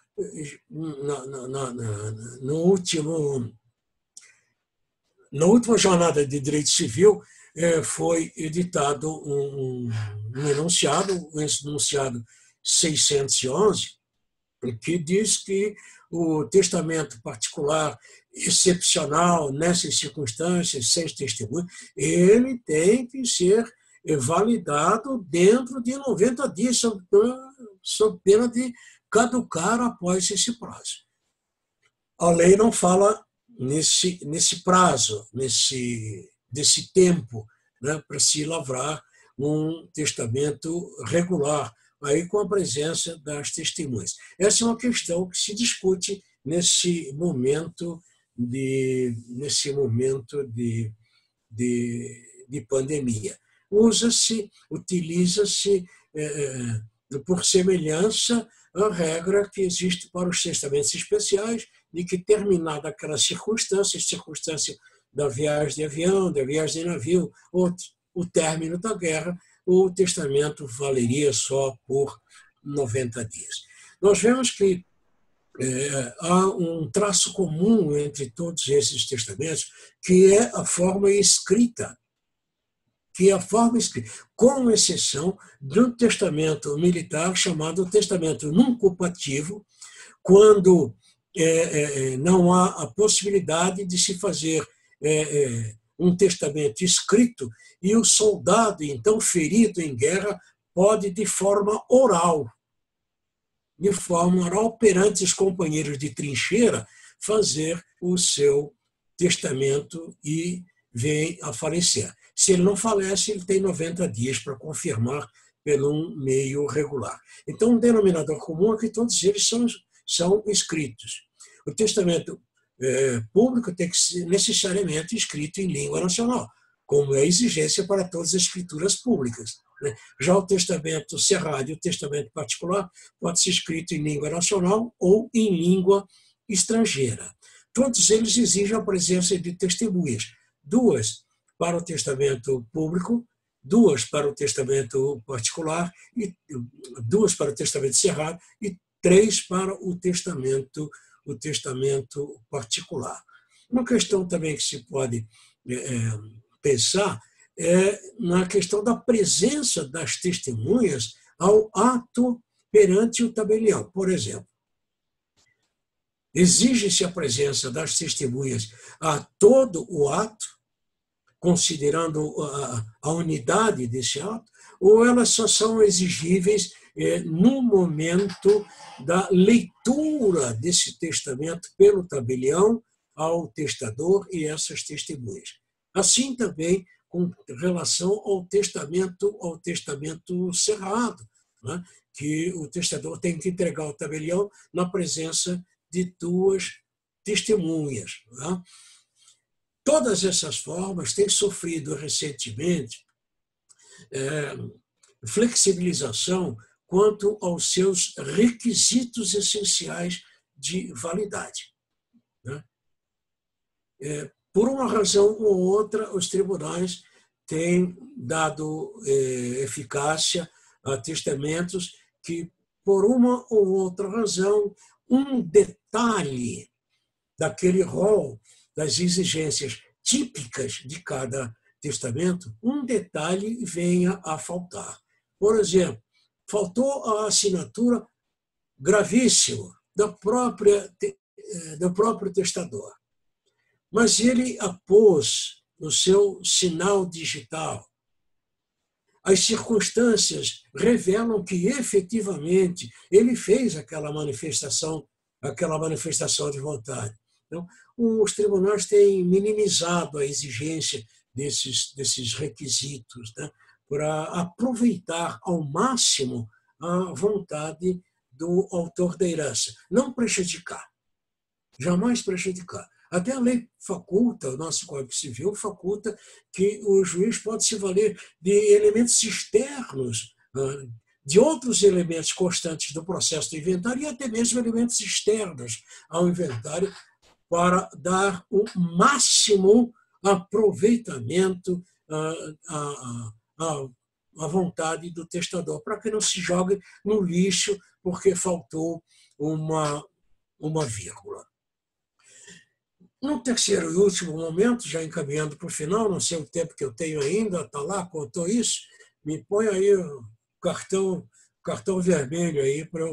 na última jornada de direito civil, foi editado um enunciado, o enunciado 611, que diz que o testamento particular excepcional, nessas circunstâncias, sem testemunho, ele tem que ser validado dentro de 90 dias, sob pena de caducar após esse prazo. A lei não fala nesse prazo, desse tempo, né, para se lavrar um testamento regular, aí com a presença das testemunhas. Essa é uma questão que se discute nesse momento de pandemia. Utiliza-se por semelhança a regra que existe para os testamentos especiais, de que terminada aquela circunstância da viagem de avião, da viagem de navio, ou o término da guerra, o testamento valeria só por 90 dias. Nós vemos que há um traço comum entre todos esses testamentos, que é a forma escrita, com exceção de um testamento militar chamado testamento nuncupativo, quando não há a possibilidade de se fazer um testamento escrito e o soldado, então ferido em guerra, pode, de forma oral, perante os companheiros de trincheira, fazer o seu testamento e vem a falecer. Se ele não falece, ele tem 90 dias para confirmar pelo um meio regular. Então, um denominador comum é que todos eles são escritos. O testamento público tem que ser necessariamente escrito em língua nacional, como é a exigência para todas as escrituras públicas. Já o testamento cerrado e o testamento particular pode ser escrito em língua nacional ou em língua estrangeira. Todos eles exigem a presença de testemunhas, 2 para o testamento público, 2 para o testamento particular, e 2 para o testamento cerrado e 3 para o testamento particular. Uma questão também que se pode pensar é na questão da presença das testemunhas ao ato perante o tabelião. Por exemplo, exige-se a presença das testemunhas a todo o ato, considerando a unidade desse ato, ou elas só são exigíveis no momento da leitura desse testamento pelo tabelião ao testador e essas testemunhas. Assim também com relação ao testamento cerrado, né? Que o testador tem que entregar ao tabelião na presença de 2 testemunhas. Né? Todas essas formas têm sofrido recentemente flexibilização quanto aos seus requisitos essenciais de validade, né? Por uma razão ou outra, os tribunais têm dado eficácia a testamentos que, por uma ou outra razão, um detalhe daquele rol das exigências típicas de cada testamento, um detalhe venha a faltar. Por exemplo, faltou a assinatura gravíssima do próprio testador, mas ele apôs no seu sinal digital. As circunstâncias revelam que, efetivamente, ele fez aquela manifestação de vontade. Então, os tribunais têm minimizado a exigência desses requisitos, né, para aproveitar ao máximo a vontade do autor da herança. Não prejudicar, jamais prejudicar. Até a lei faculta, o nosso Código Civil faculta que o juiz pode se valer de elementos externos, de outros elementos constantes do processo do inventário e até mesmo elementos externos ao inventário para dar o máximo aproveitamento à vontade do testador, para que não se jogue no lixo porque faltou uma vírgula. No terceiro e último momento, já encaminhando para o final, não sei o tempo que eu tenho ainda, está lá, contou isso, me põe aí o cartão vermelho aí para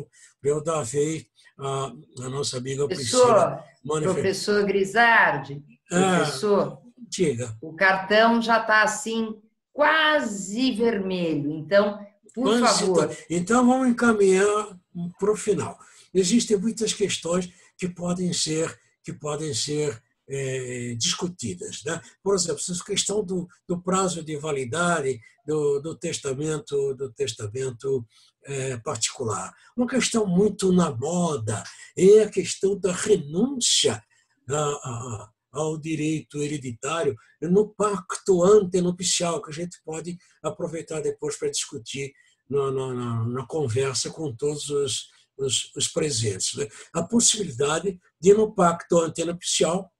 eu dar vez à nossa amiga Priscila. Professor Grisardi, professor, diga. O cartão já está assim, quase vermelho, então, por favor. Então, vamos encaminhar para o final. Existem muitas questões que podem ser discutidas, né? Por exemplo, a questão do prazo de validade do testamento particular. Uma questão muito na moda é a questão da renúncia ao direito hereditário no pacto antenupcial, que a gente pode aproveitar depois para discutir na conversa com todos os presentes, né? A possibilidade de, no pacto antenupcial,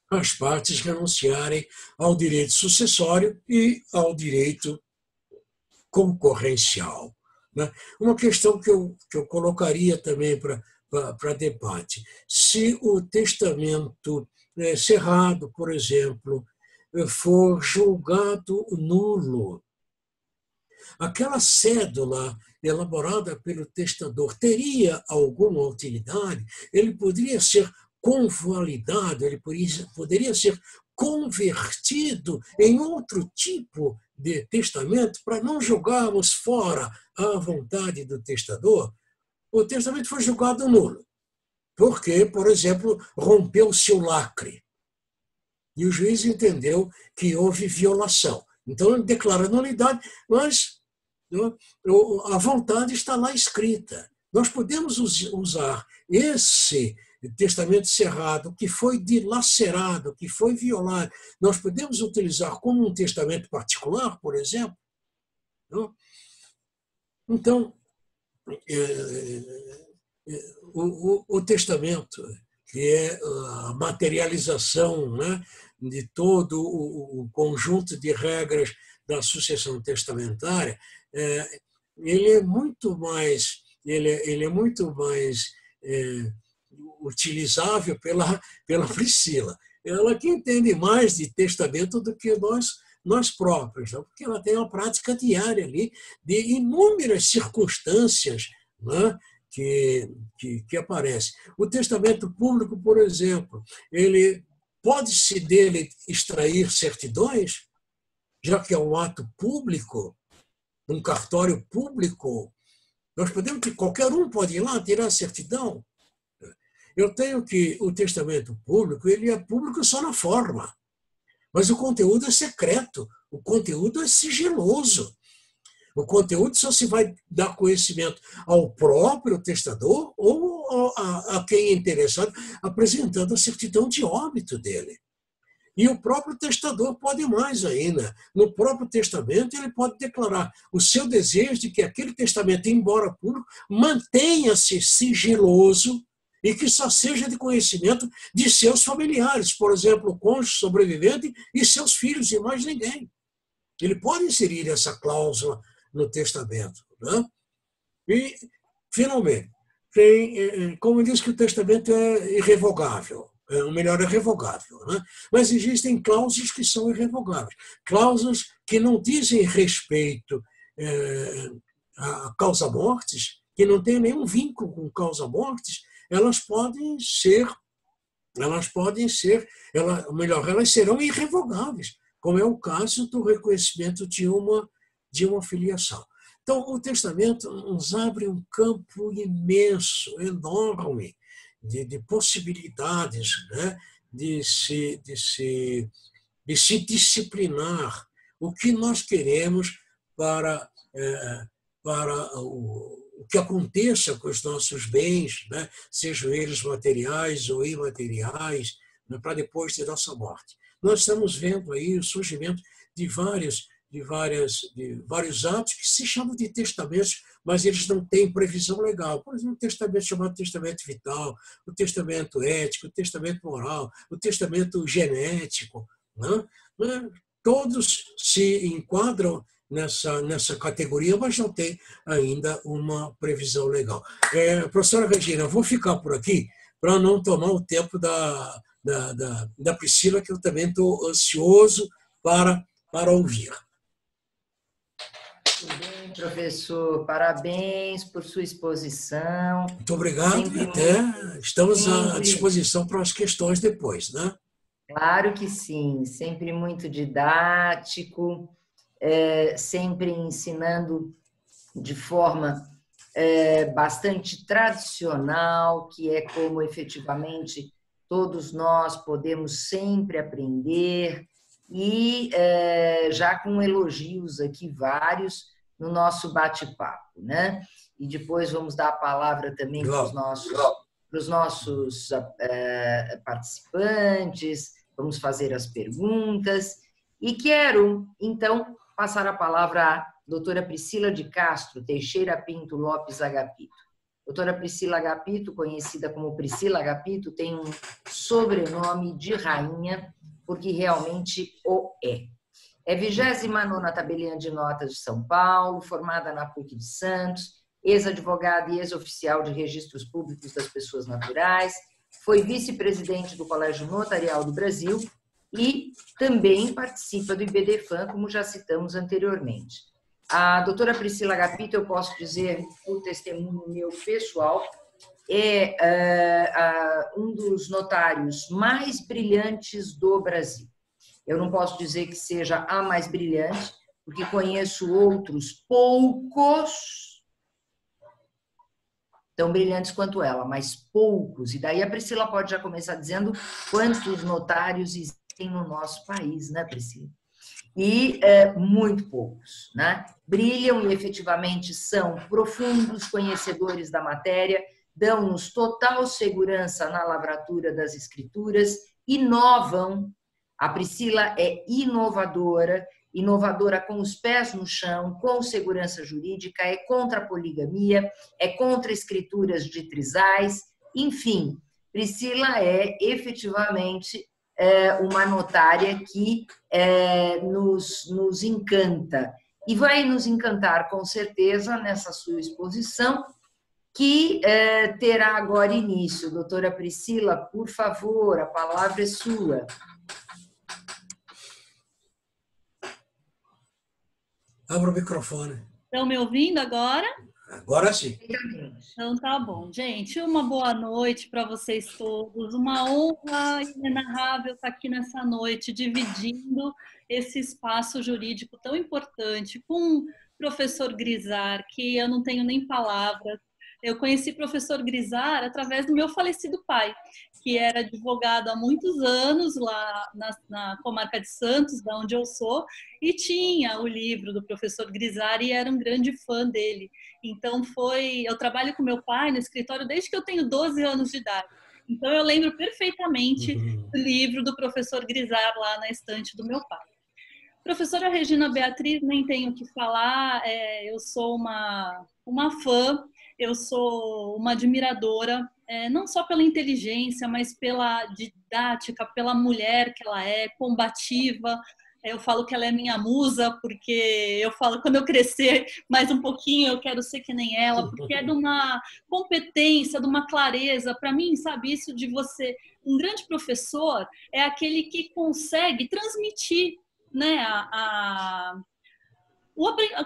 as partes renunciarem ao direito sucessório e ao direito concorrencial, né? Uma questão que eu colocaria também para debate: se o testamento cerrado, por exemplo, for julgado nulo, aquela cédula elaborada pelo testador teria alguma utilidade? Ele poderia ser convalidado, ele poderia ser convertido em outro tipo de testamento para não jogarmos fora a vontade do testador? O testamento foi julgado nulo porque, por exemplo, rompeu-se o lacre e o juiz entendeu que houve violação. Então, ele declara nulidade, mas a vontade está lá escrita. Nós podemos usar esse testamento cerrado, que foi dilacerado, que foi violado, nós podemos utilizar como um testamento particular, por exemplo. Então, o testamento, que é a materialização, né, de todo o conjunto de regras da sucessão testamentária, ele é muito mais utilizável pela Priscila. Ela que entende mais de testamento do que nós próprios, né? Porque ela tem uma prática diária ali de inúmeras circunstâncias, né, que aparecem. O testamento público, por exemplo, ele pode-se dele extrair certidões, já que é um ato público, um cartório público. Nós podemos que qualquer um pode ir lá tirar a certidão. Eu tenho que o testamento público, ele é público só na forma, mas o conteúdo é secreto, o conteúdo é sigiloso. O conteúdo só se vai dar conhecimento ao próprio testador ou a quem é interessado, apresentando a certidão de óbito dele. E o próprio testador pode mais ainda. No próprio testamento, ele pode declarar o seu desejo de que aquele testamento, embora público, mantenha-se sigiloso e que só seja de conhecimento de seus familiares, por exemplo, o cônjuge sobrevivente e seus filhos, e mais ninguém. Ele pode inserir essa cláusula no testamento, né? E, finalmente, como diz que o testamento é irrevogável, o melhor é revogável, né? Mas existem cláusulas que são irrevogáveis, cláusulas que não dizem respeito a causa-mortes, que não têm nenhum vínculo com causa-mortes, elas serão irrevogáveis, como é o caso do reconhecimento de uma filiação. Então, o testamento nos abre um campo imenso, enorme, de possibilidades, né? de se disciplinar o que nós queremos para o que aconteça com os nossos bens, né? Sejam eles materiais ou imateriais, né? Para depois de nossa morte. Nós estamos vendo aí o surgimento de vários atos que se chamam de testamentos, mas eles não têm previsão legal. Por exemplo, o testamento chamado testamento vital, o testamento ético, o testamento moral, o testamento genético, né? Todos se enquadram nessa categoria, mas não tem ainda uma previsão legal. Professora Regina, eu vou ficar por aqui para não tomar o tempo da Priscila, que eu também estou ansioso para ouvir. Tudo bem, professor. Parabéns por sua exposição. Muito obrigado e até estamos à disposição para as questões depois, né? Claro que sim, sempre muito didático, sempre ensinando de forma bastante tradicional, que é como efetivamente todos nós podemos sempre aprender, e já com elogios aqui vários no nosso bate-papo, né? E depois vamos dar a palavra também para os nossos participantes, vamos fazer as perguntas, e quero, então, passar a palavra à doutora Priscila de Castro Teixeira Pinto Lopes Agapito. Doutora Priscila Agapito, conhecida como Priscila Agapito, tem um sobrenome de rainha, porque realmente o é. É 29ª tabeliã de notas de São Paulo, formada na PUC de Santos, ex-advogada e ex-oficial de registros públicos das pessoas naturais, foi vice-presidente do Colégio Notarial do Brasil e também participa do IBDFAN, como já citamos anteriormente. A doutora Priscila Agapito, eu posso dizer, por testemunho meu pessoal, é um dos notários mais brilhantes do Brasil. Eu não posso dizer que seja a mais brilhante, porque conheço outros poucos tão brilhantes quanto ela, mas poucos. E daí a Priscila pode já começar dizendo quantos notários existem no nosso país, né, Priscila? E muito poucos, né? Brilham e efetivamente são profundos conhecedores da matéria, dão-nos total segurança na lavratura das escrituras, inovam. A Priscila é inovadora com os pés no chão, com segurança jurídica, é contra a poligamia, é contra escrituras de trisais, enfim, Priscila é efetivamente uma notária que nos encanta. E vai nos encantar, com certeza, nessa sua exposição, que terá agora início. Doutora Priscila, por favor, a palavra é sua. Abra o microfone. Estão me ouvindo agora? Agora sim. Então tá bom. Gente, uma boa noite para vocês todos. Uma honra inenarrável estar aqui nessa noite, dividindo esse espaço jurídico tão importante com o professor Grisar, que eu não tenho nem palavras. Eu conheci o professor Grisar através do meu falecido pai, que era advogado há muitos anos lá na comarca de Santos, da onde eu sou, e tinha o livro do professor Grisar e era um grande fã dele. Então eu trabalho com meu pai no escritório desde que eu tenho 12 anos de idade. Então, eu lembro perfeitamente do livro do professor Grisar lá na estante do meu pai. Professora Regina Beatriz, nem tenho o que falar, eu sou uma fã, eu sou uma admiradora, não só pela inteligência, mas pela didática, pela mulher que ela é, combativa. Eu falo que ela é minha musa, porque eu falo, quando eu crescer mais um pouquinho, eu quero ser que nem ela, porque é de uma competência, de uma clareza. Para mim, sabe, isso de você, um grande professor é aquele que consegue transmitir, né,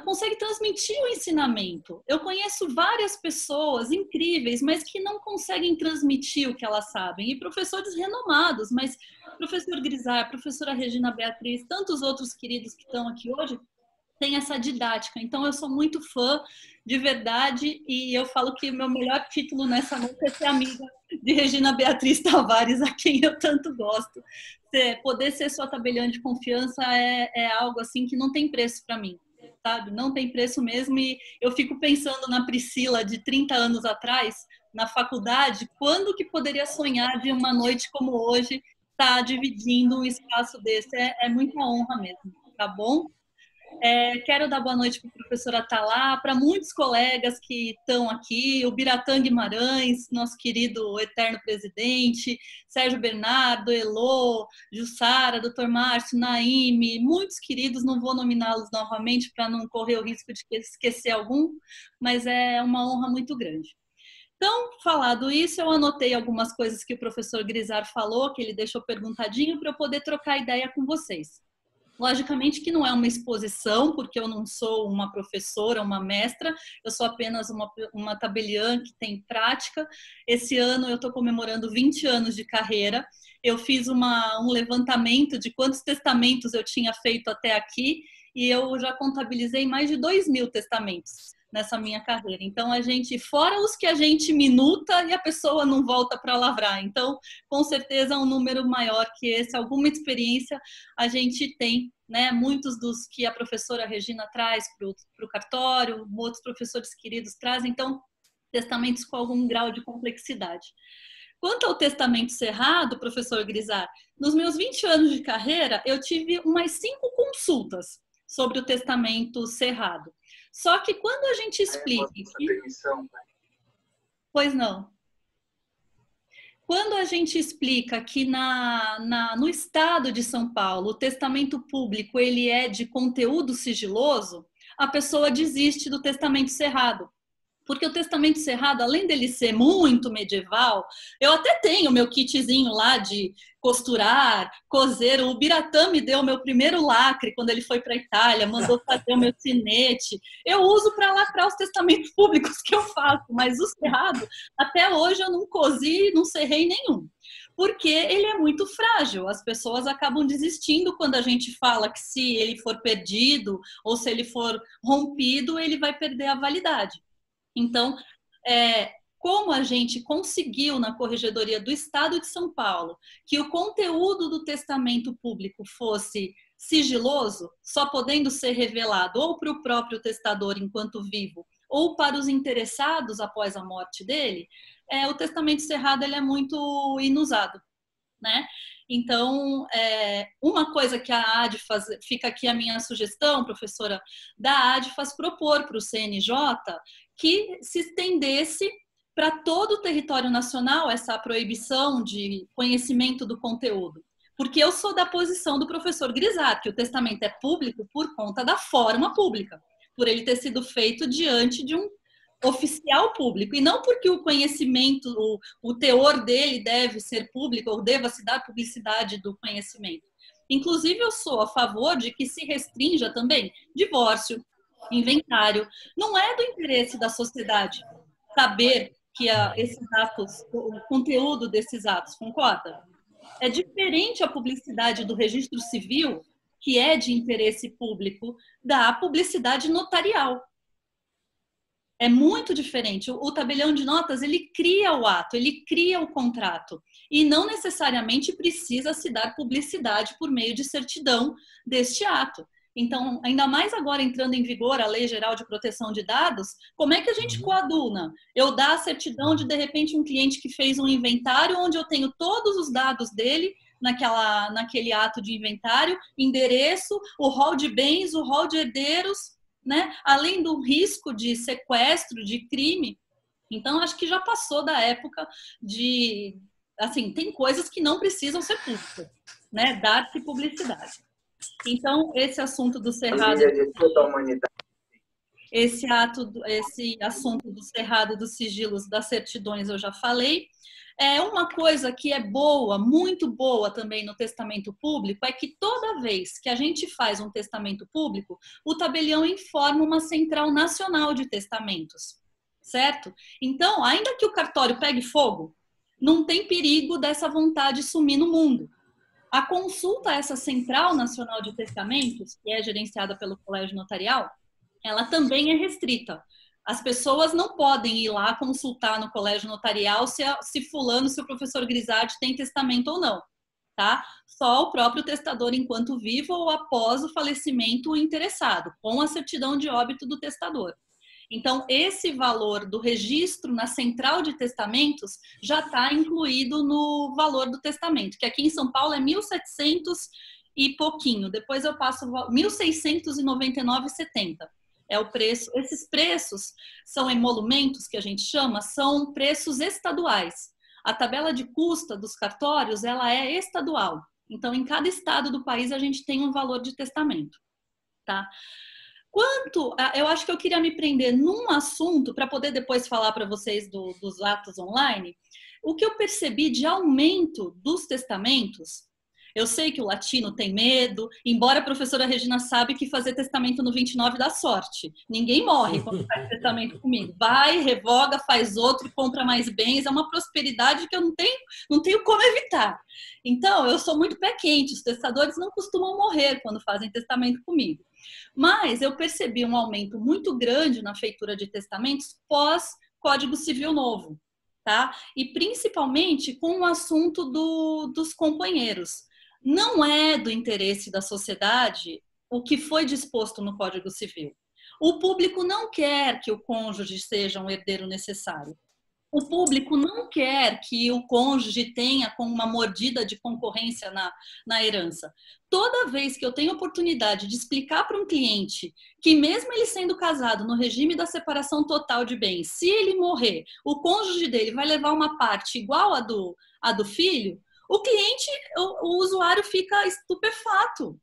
consegue transmitir o ensinamento. Eu conheço várias pessoas incríveis, mas que não conseguem transmitir o que elas sabem. E professores renomados, mas professor Grisar, professora Regina Beatriz, tantos outros queridos que estão aqui hoje, têm essa didática. Então, eu sou muito fã, de verdade, e eu falo que o meu melhor título nessa noite é ser amiga de Regina Beatriz Tavares, a quem eu tanto gosto. Poder ser sua tabeliã de confiança é algo assim que não tem preço para mim. Sabe? Não tem preço mesmo, e eu fico pensando na Priscila de 30 anos atrás, na faculdade, quando que poderia sonhar de uma noite como hoje estar dividindo um espaço desse? É muita honra mesmo, tá bom? Quero dar boa noite para a professora Atalá, para muitos colegas que estão aqui, o Biratã Guimarães, nosso querido eterno presidente, Sérgio Bernardo, Elô, Jussara, Dr. Márcio, Naime, muitos queridos, não vou nominá-los novamente para não correr o risco de esquecer algum, mas é uma honra muito grande. Então, falado isso, eu anotei algumas coisas que o professor Grisar falou, que ele deixou perguntadinho, para eu poder trocar ideia com vocês. Logicamente que não é uma exposição, porque eu não sou uma professora, uma mestra, eu sou apenas uma tabeliã que tem prática. Esse ano eu estou comemorando 20 anos de carreira. Eu fiz um levantamento de quantos testamentos eu tinha feito até aqui e eu já contabilizei mais de 2.000 testamentos nessa minha carreira. Então, fora os que a gente minuta e a pessoa não volta para lavrar. Então, com certeza, um número maior que esse, alguma experiência a gente tem, né? Muitos dos que a professora Regina traz para o cartório, outros professores queridos trazem, então, testamentos com algum grau de complexidade. Quanto ao testamento cerrado, professor Grisar, nos meus 20 anos de carreira, eu tive umas 5 consultas sobre o testamento cerrado. Só que quando a gente explica... Pois não. Quando a gente explica que no estado de São Paulo o testamento público ele é de conteúdo sigiloso, a pessoa desiste do testamento cerrado. Porque o testamento cerrado, além dele ser muito medieval, eu até tenho meu kitzinho lá de costurar, cozer. O Biratã me deu o meu primeiro lacre quando ele foi para a Itália, mandou fazer o meu sinete. Eu uso para lacrar os testamentos públicos que eu faço, mas o cerrado, até hoje eu não cozi, não cerrei nenhum. Porque ele é muito frágil, as pessoas acabam desistindo quando a gente fala que se ele for perdido ou se ele for rompido, ele vai perder a validade. Então, como a gente conseguiu na Corregedoria do Estado de São Paulo que o conteúdo do testamento público fosse sigiloso, só podendo ser revelado ou para o próprio testador enquanto vivo ou para os interessados após a morte dele, o testamento cerrado ele é muito inusado, né? Então, uma coisa que a ADFAS, fica aqui a minha sugestão, professora, da ADFAS propor para o CNJ que se estendesse para todo o território nacional essa proibição de conhecimento do conteúdo. Porque eu sou da posição do professor Grisar, que o testamento é público por conta da forma pública, por ele ter sido feito diante de um oficial público, e não porque o conhecimento, o teor dele deve ser público ou deva se dar publicidade do conhecimento. Inclusive, eu sou a favor de que se restrinja também divórcio, inventário. Não é do interesse da sociedade saber que esses atos, o conteúdo desses atos, concorda? É diferente a publicidade do registro civil, que é de interesse público, da publicidade notarial. É muito diferente. O tabelião de notas, ele cria o ato, ele cria o contrato. E não necessariamente precisa se dar publicidade por meio de certidão deste ato. Então, ainda mais agora entrando em vigor a Lei Geral de Proteção de Dados, como é que a gente coaduna? Eu dar a certidão de repente, um cliente que fez um inventário onde eu tenho todos os dados dele naquele ato de inventário, endereço, o rol de bens, o rol de herdeiros, né? Além do risco de sequestro, de crime. Então, acho que já passou da época de... Assim, tem coisas que não precisam ser públicas, né? Dar-se publicidade. Então, esse assunto do cerrado... Esse assunto do cerrado dos sigilos das certidões eu já falei. Uma coisa que é boa, muito boa também no testamento público, é que toda vez que a gente faz um testamento público, o tabelião informa uma central nacional de testamentos, certo? Então, ainda que o cartório pegue fogo, não tem perigo dessa vontade sumir no mundo. A consulta a essa Central Nacional de Testamentos, que é gerenciada pelo Colégio Notarial, ela também é restrita. As pessoas não podem ir lá consultar no Colégio Notarial se o professor Grisardi tem testamento ou não, tá? Só o próprio testador enquanto vivo ou após o falecimento o interessado, com a certidão de óbito do testador. Então, esse valor do registro na Central de Testamentos já está incluído no valor do testamento, que aqui em São Paulo é 1.700 e pouquinho. Depois eu passo 1.699,70. É o preço. Esses preços são emolumentos, que a gente chama, são preços estaduais. A tabela de custa dos cartórios, ela é estadual. Então, em cada estado do país, a gente tem um valor de testamento, tá? Eu acho que eu queria me prender num assunto, para poder depois falar para vocês dos atos online, o que eu percebi de aumento dos testamentos. Eu sei que o latino tem medo, embora a professora Regina sabe que fazer testamento no 29 dá sorte. Ninguém morre quando faz testamento comigo. Vai, revoga, faz outro, compra mais bens. É uma prosperidade que eu não tenho como evitar. Então, eu sou muito pé quente. Os testadores não costumam morrer quando fazem testamento comigo. Mas eu percebi um aumento muito grande na feitura de testamentos pós-Código Civil Novo, tá? E principalmente com o assunto dos companheiros. Não é do interesse da sociedade o que foi disposto no Código Civil. O público não quer que o cônjuge seja um herdeiro necessário. O público não quer que o cônjuge tenha com uma mordida de concorrência na herança. Toda vez que eu tenho oportunidade de explicar para um cliente que mesmo ele sendo casado no regime da separação total de bens, se ele morrer, o cônjuge dele vai levar uma parte igual à do filho, o cliente, o usuário fica estupefato.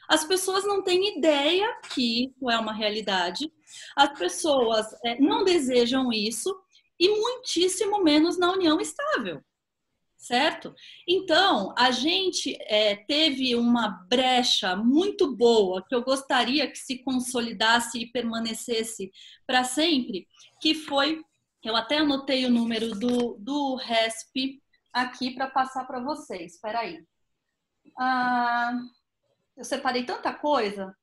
As pessoas não têm ideia que isso é uma realidade. As pessoas não desejam isso e muitíssimo menos na união estável, certo? Então, a gente teve uma brecha muito boa que eu gostaria que se consolidasse e permanecesse para sempre, que foi, eu até anotei o número do RESP aqui para passar para vocês. Espera aí. Eu separei tanta coisa.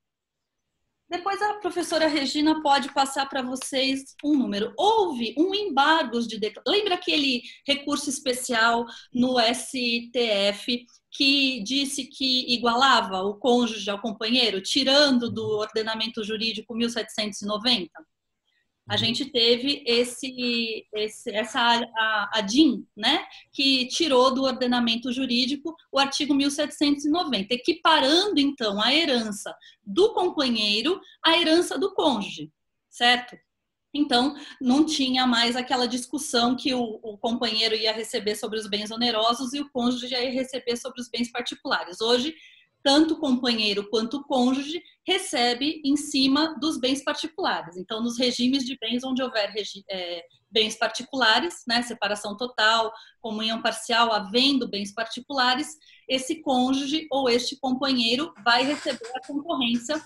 Depois a professora Regina pode passar para vocês um número. Houve um embargo de declaração. Lembra aquele recurso especial no STF que disse que igualava o cônjuge ao companheiro, tirando do ordenamento jurídico 1790? A gente teve a DIN, né, que tirou do ordenamento jurídico o artigo 1790, equiparando, então, a herança do companheiro à herança do cônjuge, certo? Então, não tinha mais aquela discussão que o companheiro ia receber sobre os bens onerosos e o cônjuge ia receber sobre os bens particulares. Hoje, tanto o companheiro quanto o cônjuge recebe em cima dos bens particulares. Então, nos regimes de bens onde houver bens particulares, né, separação total, comunhão parcial, havendo bens particulares, esse cônjuge ou este companheiro vai receber a concorrência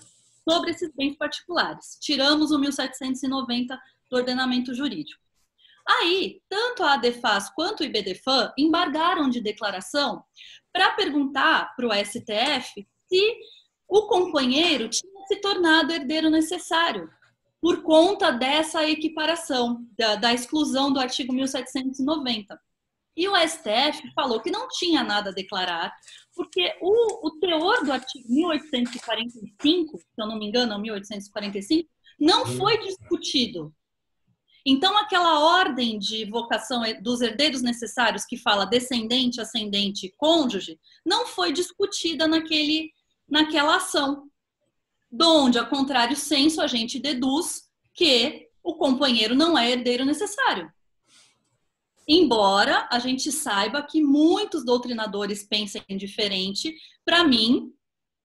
sobre esses bens particulares. Tiramos o 1790 do ordenamento jurídico. Aí, tanto a ADEFAS quanto o IBDFAN embargaram de declaração para perguntar para o STF se o companheiro tinha se tornado herdeiro necessário por conta dessa equiparação, da exclusão do artigo 1790. E o STF falou que não tinha nada a declarar, Porque o teor do artigo 1845, se eu não me engano, 1845, não foi discutido. Então, aquela ordem de vocação dos herdeiros necessários que fala descendente, ascendente, cônjuge, não foi discutida naquela ação. Donde, a contrário senso, a gente deduz que o companheiro não é herdeiro necessário. Embora a gente saiba que muitos doutrinadores pensem diferente, para mim,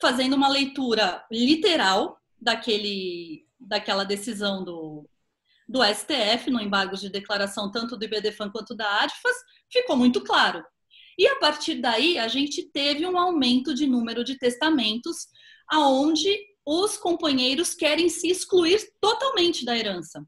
fazendo uma leitura literal daquela decisão do STF, no embargo de declaração tanto do IBDFAN quanto da ADFAS, ficou muito claro. E a partir daí, a gente teve um aumento de número de testamentos, aonde os companheiros querem se excluir totalmente da herança.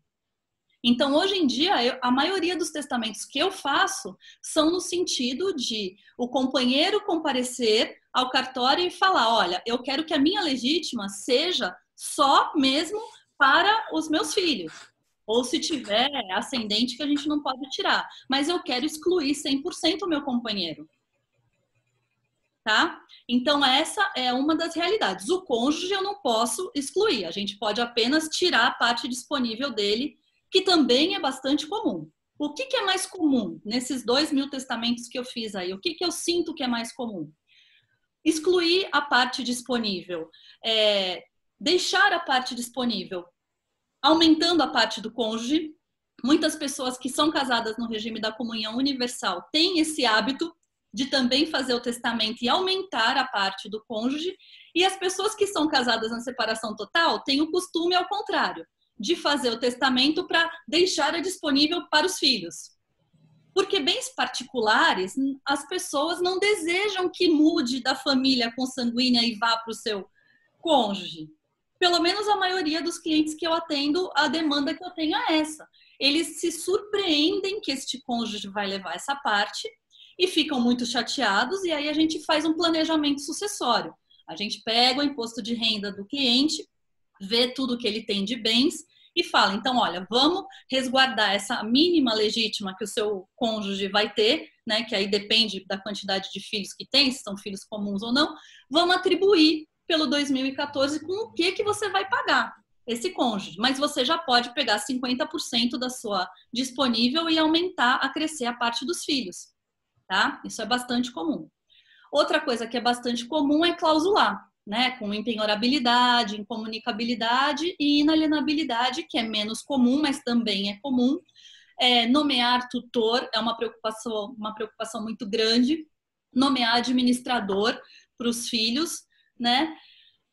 Então, hoje em dia, a maioria dos testamentos que eu faço são no sentido de o companheiro comparecer ao cartório e falar, olha, eu quero que a minha legítima seja só mesmo para os meus filhos. Ou se tiver ascendente que a gente não pode tirar. Mas eu quero excluir 100% o meu companheiro. Tá? Então, essa é uma das realidades. O cônjuge eu não posso excluir. A gente pode apenas tirar a parte disponível dele, que também é bastante comum. O que é mais comum nesses 2.000 testamentos que eu fiz aí? O que eu sinto que é mais comum? Excluir a parte disponível. Deixar a parte disponível, aumentando a parte do cônjuge. Muitas pessoas que são casadas no regime da comunhão universal têm esse hábito de também fazer o testamento e aumentar a parte do cônjuge. E as pessoas que são casadas na separação total têm o costume ao contrário, de fazer o testamento para deixar disponível para os filhos. Porque bens particulares, as pessoas não desejam que mude da família consanguínea e vá para o seu cônjuge. Pelo menos a maioria dos clientes que eu atendo, a demanda que eu tenho é essa. Eles se surpreendem que este cônjuge vai levar essa parte e ficam muito chateados, e aí a gente faz um planejamento sucessório. A gente pega o imposto de renda do cliente, vê tudo que ele tem de bens e fala, então, olha, vamos resguardar essa mínima legítima que o seu cônjuge vai ter, né, que aí depende da quantidade de filhos que tem, se são filhos comuns ou não, vamos atribuir pelo 2014 com o que você vai pagar esse cônjuge. Mas você já pode pegar 50% da sua disponível e aumentar, acrescer a parte dos filhos, tá? Isso é bastante comum. Outra coisa que é bastante comum é clausular, né, com impenhorabilidade, incomunicabilidade e inalienabilidade, que é menos comum, mas também é comum. Nomear tutor é uma preocupação muito grande. Nomear administrador para os filhos, né?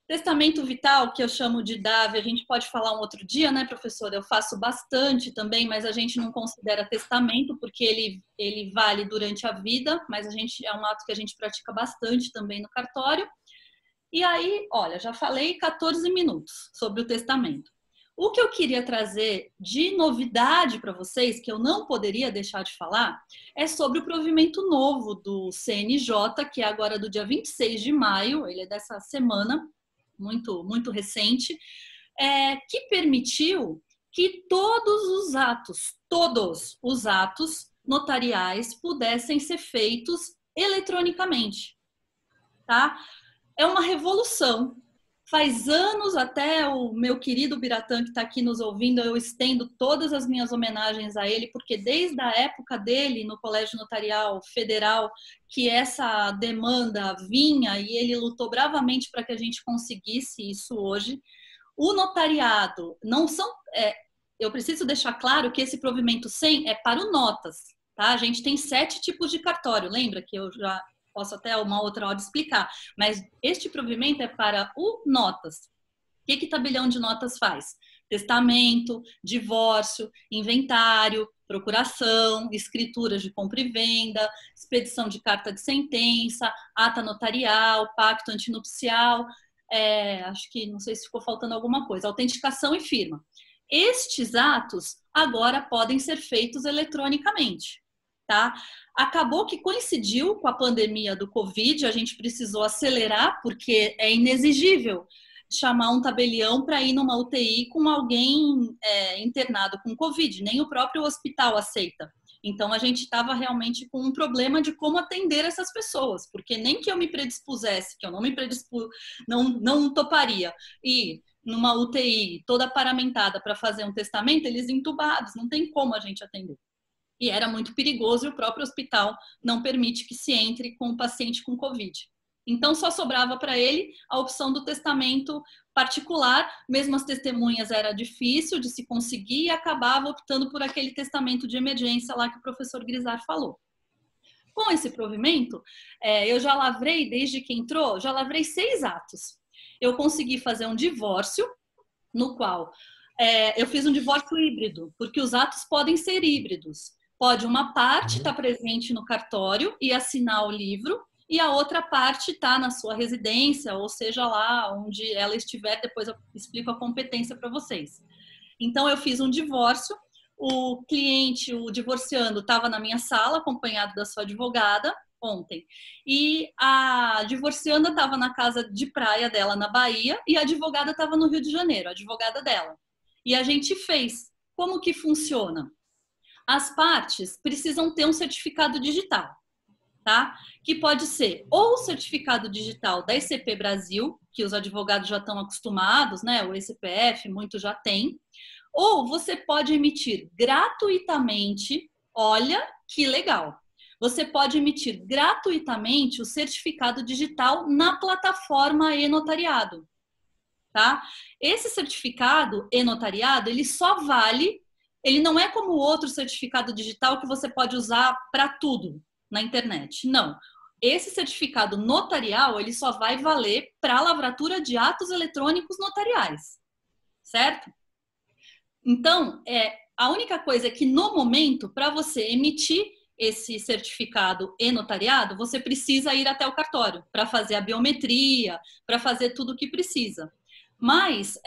Testamento vital, que eu chamo de DAV, a gente pode falar um outro dia, né, professora? Eu faço bastante também, mas a gente não considera testamento, porque ele vale durante a vida, mas é um ato que a gente pratica bastante também no cartório. E aí, olha, já falei 14 minutos sobre o testamento. O que eu queria trazer de novidade para vocês, que eu não poderia deixar de falar, é sobre o provimento novo do CNJ, que é agora do dia 26 de maio, ele é dessa semana, muito, muito recente, que permitiu que todos os atos notariais pudessem ser feitos eletronicamente, tá? É uma revolução. Faz anos, até o meu querido Biratã, que está aqui nos ouvindo, eu estendo todas as minhas homenagens a ele, porque desde a época dele no Colégio Notarial Federal, que essa demanda vinha e ele lutou bravamente para que a gente conseguisse isso hoje. O notariado não são... eu preciso deixar claro que esse provimento 100 é para o notas, tá? A gente tem 7 tipos de cartório, lembra que eu já... posso até uma outra hora explicar, mas este provimento é para o notas. O que tabelião de notas faz? Testamento, divórcio, inventário, procuração, escrituras de compra e venda, expedição de carta de sentença, ata notarial, pacto antinupcial, acho que não sei se ficou faltando alguma coisa, autenticação e firma. Estes atos agora podem ser feitos eletronicamente. Tá? Acabou que coincidiu com a pandemia do Covid, a gente precisou acelerar, porque é inexigível chamar um tabelião para ir numa UTI com alguém internado com Covid, nem o próprio hospital aceita. Então, a gente estava realmente com um problema de como atender essas pessoas, porque nem que eu me predispusesse, que eu não me não toparia, e numa UTI toda paramentada para fazer um testamento, eles entubados, não tem como a gente atender. E era muito perigoso e o próprio hospital não permite que se entre com o paciente com Covid. Então, só sobrava para ele a opção do testamento particular, mesmo as testemunhas era difícil de se conseguir e acabava optando por aquele testamento de emergência lá que o professor Grisar falou. Com esse provimento, eu já lavrei, desde que entrou, já lavrei 6 atos. Eu consegui fazer um divórcio, no qual eu fiz um divórcio híbrido, porque os atos podem ser híbridos. Pode uma parte estar presente no cartório e assinar o livro, e a outra parte está na sua residência, ou seja lá onde ela estiver, depois eu explico a competência para vocês. Então, eu fiz um divórcio, o cliente, o divorciando, estava na minha sala, acompanhado da sua advogada, ontem. E a divorcianda estava na casa de praia dela, na Bahia, e a advogada estava no Rio de Janeiro, a advogada dela. E a gente fez. Como que funciona? As partes precisam ter um certificado digital, tá? Que pode ser ou o certificado digital da ECP Brasil, que os advogados já estão acostumados, né? O ECPF, muitos já têm. Ou você pode emitir gratuitamente, olha que legal, você pode emitir gratuitamente o certificado digital na plataforma e-notariado, tá? Esse certificado e-notariado, ele só vale, ele não é como o outro certificado digital que você pode usar para tudo na internet, não. Esse certificado notarial, ele só vai valer para a lavratura de atos eletrônicos notariais, certo? Então, a única coisa é que no momento, para você emitir esse certificado e-notariado, você precisa ir até o cartório para fazer a biometria, para fazer tudo o que precisa. Mas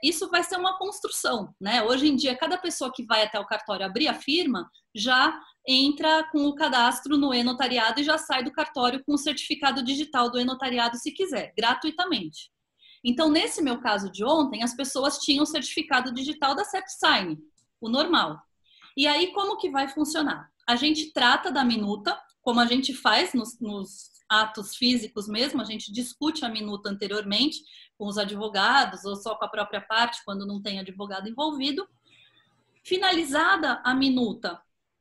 isso vai ser uma construção, né? Hoje em dia, cada pessoa que vai até o cartório abrir a firma já entra com o cadastro no e-notariado e já sai do cartório com o certificado digital do e-notariado se quiser, gratuitamente. Então, nesse meu caso de ontem, as pessoas tinham o certificado digital da CEPSign, o normal. E aí, como que vai funcionar? A gente trata da minuta, como a gente faz nos atos físicos mesmo, a gente discute a minuta anteriormente com os advogados ou só com a própria parte, quando não tem advogado envolvido. Finalizada a minuta,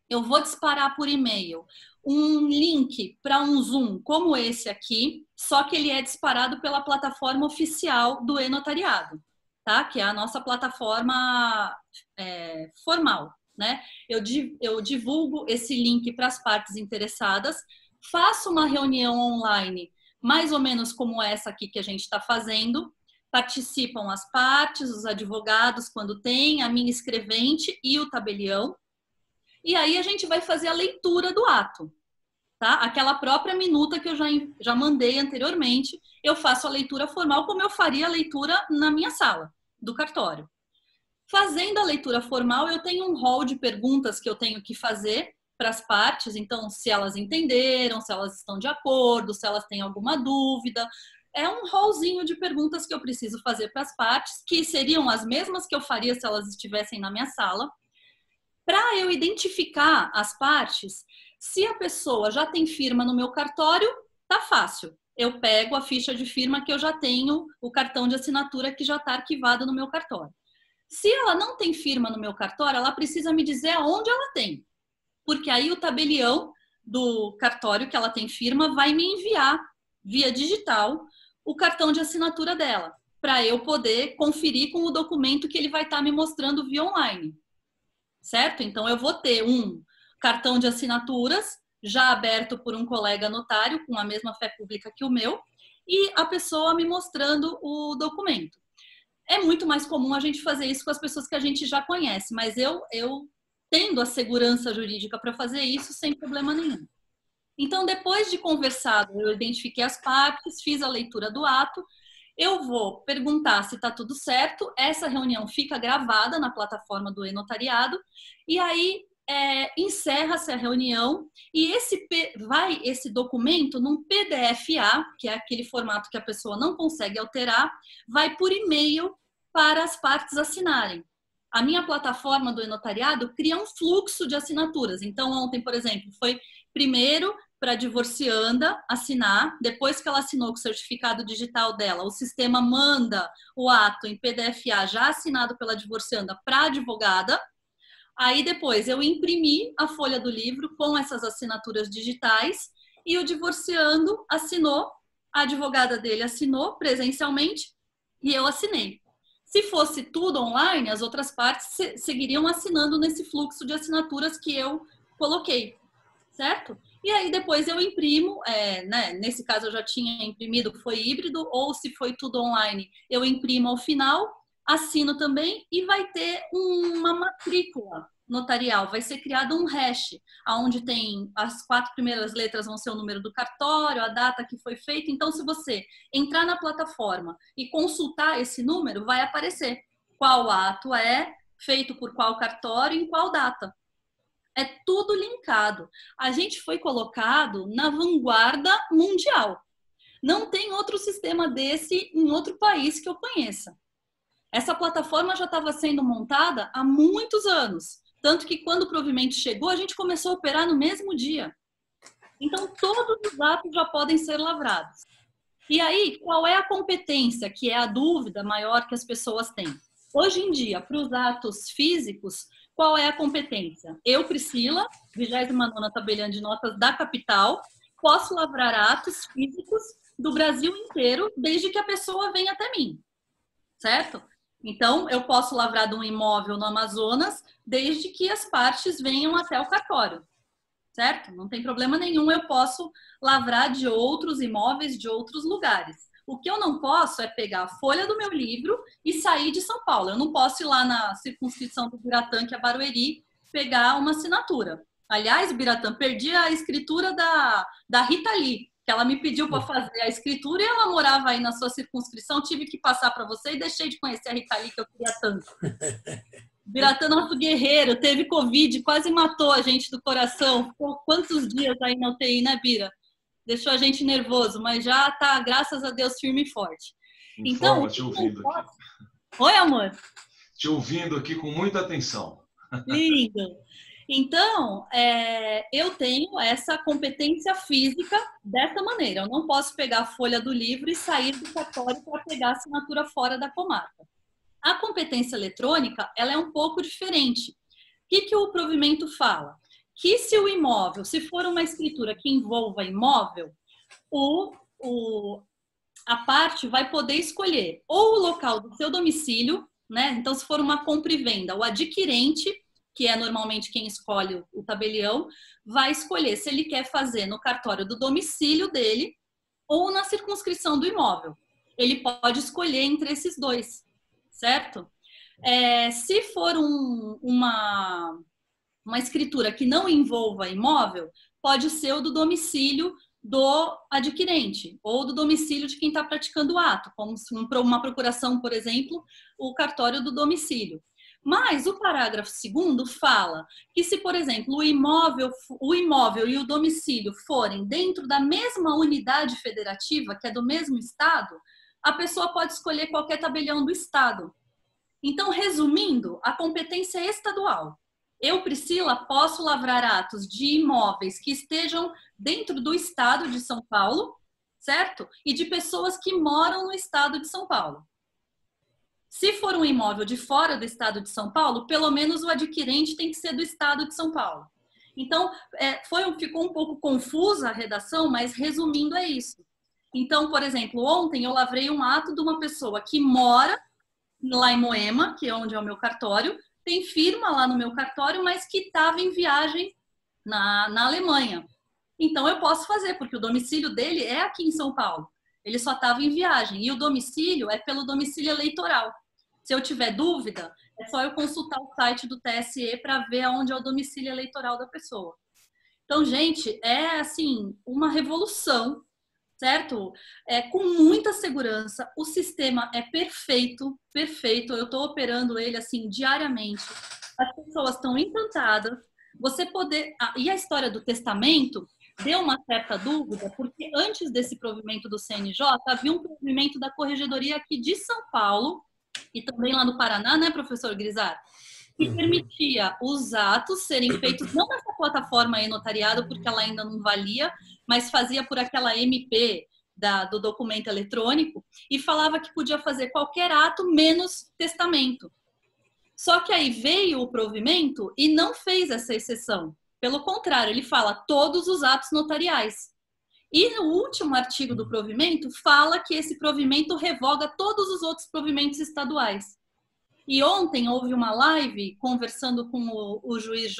eu vou disparar por e-mail um link para um Zoom como esse aqui, só que ele é disparado pela plataforma oficial do e-notariado, tá? Que é a nossa plataforma formal, né? Eu divulgo esse link para as partes interessadas, faço uma reunião online, mais ou menos como essa aqui que a gente está fazendo, participam as partes, os advogados quando tem, a minha escrevente e o tabelião, e aí a gente vai fazer a leitura do ato, tá? Aquela própria minuta que eu já mandei anteriormente, eu faço a leitura formal como eu faria a leitura na minha sala do cartório. Fazendo a leitura formal, eu tenho um rol de perguntas que eu tenho que fazer para as partes, então se elas entenderam, se elas estão de acordo, se elas têm alguma dúvida, é um rolzinho de perguntas que eu preciso fazer para as partes, que seriam as mesmas que eu faria se elas estivessem na minha sala, para eu identificar as partes. Se a pessoa já tem firma no meu cartório, tá fácil. Eu pego a ficha de firma que eu já tenho, o cartão de assinatura que já está arquivado no meu cartório. Se ela não tem firma no meu cartório, ela precisa me dizer aonde ela tem. Porque aí o tabelião do cartório que ela tem firma vai me enviar via digital o cartão de assinatura dela, para eu poder conferir com o documento que ele vai estar me mostrando via online. Certo? Então, eu vou ter um cartão de assinaturas já aberto por um colega notário com a mesma fé pública que o meu e a pessoa me mostrando o documento. É muito mais comum a gente fazer isso com as pessoas que a gente já conhece, mas eu tendo a segurança jurídica para fazer isso sem problema nenhum. Então, depois de conversado, eu identifiquei as partes, fiz a leitura do ato, eu vou perguntar se está tudo certo, essa reunião fica gravada na plataforma do e-notariado, e aí encerra-se a reunião, e esse documento num PDF-A, que é aquele formato que a pessoa não consegue alterar, vai por e-mail para as partes assinarem. a minha plataforma do e-notariado cria um fluxo de assinaturas. Então, ontem, por exemplo, foi primeiro para a divorcianda assinar, depois que ela assinou com o certificado digital dela, o sistema manda o ato em PDF-A já assinado pela divorcianda para a advogada. Aí depois eu imprimi a folha do livro com essas assinaturas digitais e o divorciando assinou, a advogada dele assinou presencialmente e eu assinei. Se fosse tudo online, as outras partes seguiriam assinando nesse fluxo de assinaturas que eu coloquei, certo? E aí depois eu imprimo, né? Nesse caso eu já tinha imprimido, foi híbrido, ou se foi tudo online, eu imprimo ao final, assino também e vai ter uma matrícula notarial, vai ser criado um hash, onde tem as 4 primeiras letras vão ser o número do cartório, a data que foi feita. Então, se você entrar na plataforma e consultar esse número, vai aparecer qual ato é feito por qual cartório, em qual data. É tudo linkado. A gente foi colocado na vanguarda mundial. Não tem outro sistema desse em outro país que eu conheça. Essa plataforma já estava sendo montada há muitos anos. Tanto que quando o provimento chegou, a gente começou a operar no mesmo dia. Então, todos os atos já podem ser lavrados. E aí, qual é a competência, que é a dúvida maior que as pessoas têm? Hoje em dia, para os atos físicos, qual é a competência? Eu, Priscila, 29ª tabeliã de notas da capital, posso lavrar atos físicos do Brasil inteiro, desde que a pessoa venha até mim, certo? Então, eu posso lavrar de um imóvel no Amazonas, desde que as partes venham até o cartório, certo? Não tem problema nenhum, eu posso lavrar de outros imóveis, de outros lugares. O que eu não posso é pegar a folha do meu livro e sair de São Paulo. Eu não posso ir lá na circunscrição do Biratã, que é Barueri, pegar uma assinatura. Aliás, Biratã, perdi a escritura da Rita Lee, que ela me pediu para fazer a escritura e ela morava aí na sua circunscrição. Tive que passar para você e deixei de conhecer a Rita Lee, que eu queria tanto. Biratã, nosso guerreiro, teve Covid, quase matou a gente do coração. Ficou quantos dias aí na UTI, né, Bira? Deixou a gente nervoso, mas já tá, graças a Deus, firme e forte. Então, te ouvindo aqui. Oi, amor. Te ouvindo aqui com muita atenção. Lindo. Então, eu tenho essa competência física dessa maneira. Eu não posso pegar a folha do livro e sair do cartório para pegar a assinatura fora da comarca. A competência eletrônica, ela é um pouco diferente. O que o provimento fala? Que se o imóvel, se for uma escritura que envolva imóvel, a parte vai poder escolher ou o local do seu domicílio, né? Então, se for uma compra e venda, o adquirente, que é normalmente quem escolhe o tabelião, vai escolher se ele quer fazer no cartório do domicílio dele ou na circunscrição do imóvel. Ele pode escolher entre esses dois, certo? Se for uma escritura que não envolva imóvel, pode ser o do domicílio do adquirente ou do domicílio de quem está praticando o ato, como uma procuração, por exemplo, o cartório do domicílio. Mas o parágrafo 2º fala que se, por exemplo, o imóvel e o domicílio forem dentro da mesma unidade federativa, que é do mesmo estado, a pessoa pode escolher qualquer tabelião do estado. Então, resumindo, a competência é estadual. Eu, Priscila, posso lavrar atos de imóveis que estejam dentro do estado de São Paulo, certo? E de pessoas que moram no estado de São Paulo. Se for um imóvel de fora do estado de São Paulo, pelo menos o adquirente tem que ser do estado de São Paulo. Então, ficou um pouco confusa a redação, mas resumindo é isso. Então, por exemplo, ontem eu lavrei um ato de uma pessoa que mora lá em Moema, que é onde é o meu cartório, tem firma lá no meu cartório, mas que estava em viagem na Alemanha. Então, eu posso fazer, porque o domicílio dele é aqui em São Paulo. Ele só estava em viagem. E o domicílio é pelo domicílio eleitoral. Se eu tiver dúvida, é só eu consultar o site do TSE para ver onde é o domicílio eleitoral da pessoa. Então, gente, é assim, uma revolução, certo? Com muita segurança. O sistema é perfeito, perfeito. Eu estou operando ele assim diariamente. As pessoas estão encantadas. E a história do testamento deu uma certa dúvida, porque antes desse provimento do CNJ, havia um provimento da Corregedoria aqui de São Paulo, e também lá no Paraná, né, professor Grisar? Que permitia os atos serem feitos não nessa plataforma e-notariado, porque ela ainda não valia, mas fazia por aquela MP do documento eletrônico e falava que podia fazer qualquer ato menos testamento. Só que aí veio o provimento e não fez essa exceção. Pelo contrário, ele fala todos os atos notariais. E no último artigo do provimento fala que esse provimento revoga todos os outros provimentos estaduais. E ontem houve uma live conversando com o juiz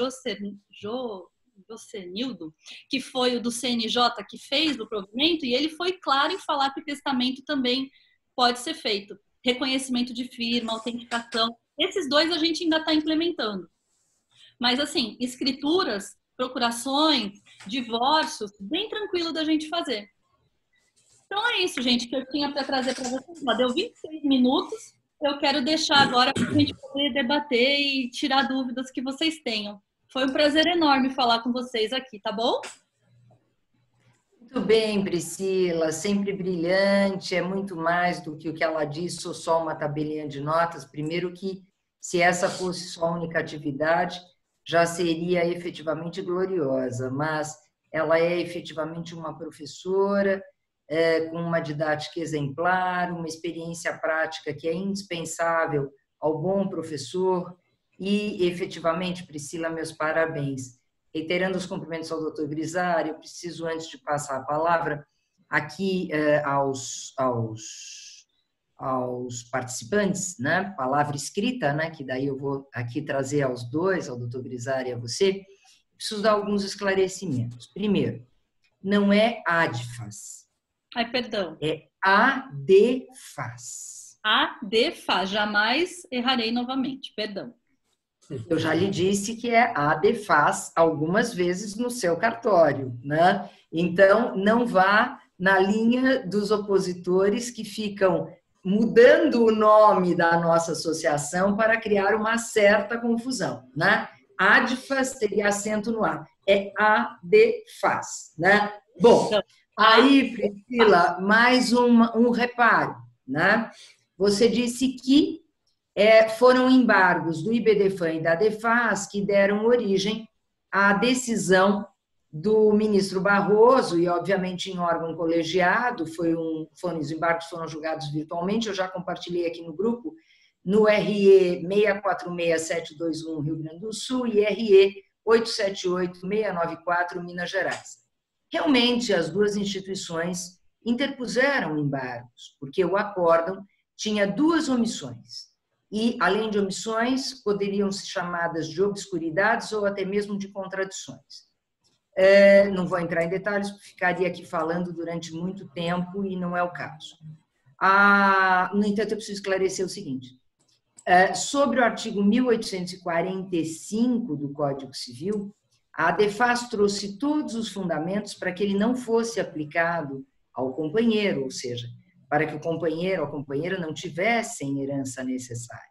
Josenildo, que foi o do CNJ que fez o provimento, e ele foi claro em falar que o testamento também pode ser feito. Reconhecimento de firma, autenticação, esses dois a gente ainda está implementando. Mas assim, escrituras, procurações, divórcios, bem tranquilo da gente fazer. Então é isso, gente, que eu tinha para trazer para vocês. Deu 26 minutos. Eu quero deixar agora para a gente poder debater e tirar dúvidas que vocês tenham. Foi um prazer enorme falar com vocês aqui, tá bom? Muito bem, Priscila, sempre brilhante, é muito mais do que o que ela disse, sou só uma tabelinha de notas. Primeiro que, se essa fosse só a única atividade, já seria efetivamente gloriosa, mas ela é efetivamente uma professora, com uma didática exemplar, uma experiência prática que é indispensável ao bom professor e, efetivamente, Priscila, meus parabéns. Reiterando os cumprimentos ao doutor Grisar, eu preciso, antes de passar a palavra aqui aos participantes, né? Palavra escrita, né? Que daí eu vou aqui trazer aos dois, ao doutor Grisar e a você, preciso dar alguns esclarecimentos. Primeiro, não é ADFAS. Ai, perdão. É ADFAS. ADFAS, jamais errarei novamente, perdão. Eu já lhe disse que é ADFAS algumas vezes no seu cartório, né? Então, não vá na linha dos opositores que ficam mudando o nome da nossa associação para criar uma certa confusão, né? ADFAS teria acento no A, é ADFAS, né? Bom, aí, Priscila, mais um reparo, né? Você disse que foram embargos do IBDFAM e da ADFAS que deram origem à decisão do ministro Barroso, e obviamente em órgão colegiado, os embargos foram julgados virtualmente, eu já compartilhei aqui no grupo, no RE 646721 Rio Grande do Sul e RE 878694 Minas Gerais. Realmente, as duas instituições interpuseram embargos, porque o acórdão tinha duas omissões, e, além de omissões, poderiam ser chamadas de obscuridades ou até mesmo de contradições. Não vou entrar em detalhes, ficaria aqui falando durante muito tempo e não é o caso. No entanto, eu preciso esclarecer o seguinte. Sobre o artigo 1845 do Código Civil, a ADFAS trouxe todos os fundamentos para que ele não fosse aplicado ao companheiro, ou seja, para que o companheiro ou a companheira não tivessem herança necessária.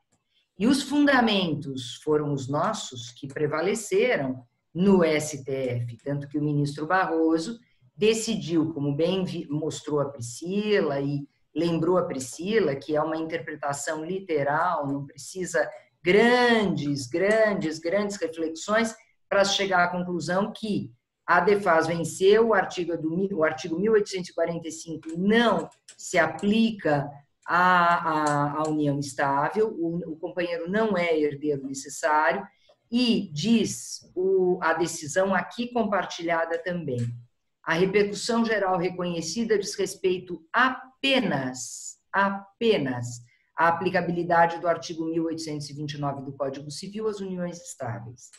E os fundamentos foram os nossos que prevaleceram no STF, tanto que o ministro Barroso decidiu, como bem mostrou a Priscila e lembrou a Priscila, que é uma interpretação literal, não precisa grandes reflexões para chegar à conclusão que a ADFAS venceu, o artigo 1845 não se aplica à união estável, o companheiro não é herdeiro necessário, e diz a decisão aqui compartilhada também. A repercussão geral reconhecida diz respeito apenas à aplicabilidade do artigo 1829 do Código Civil às uniões estáveis.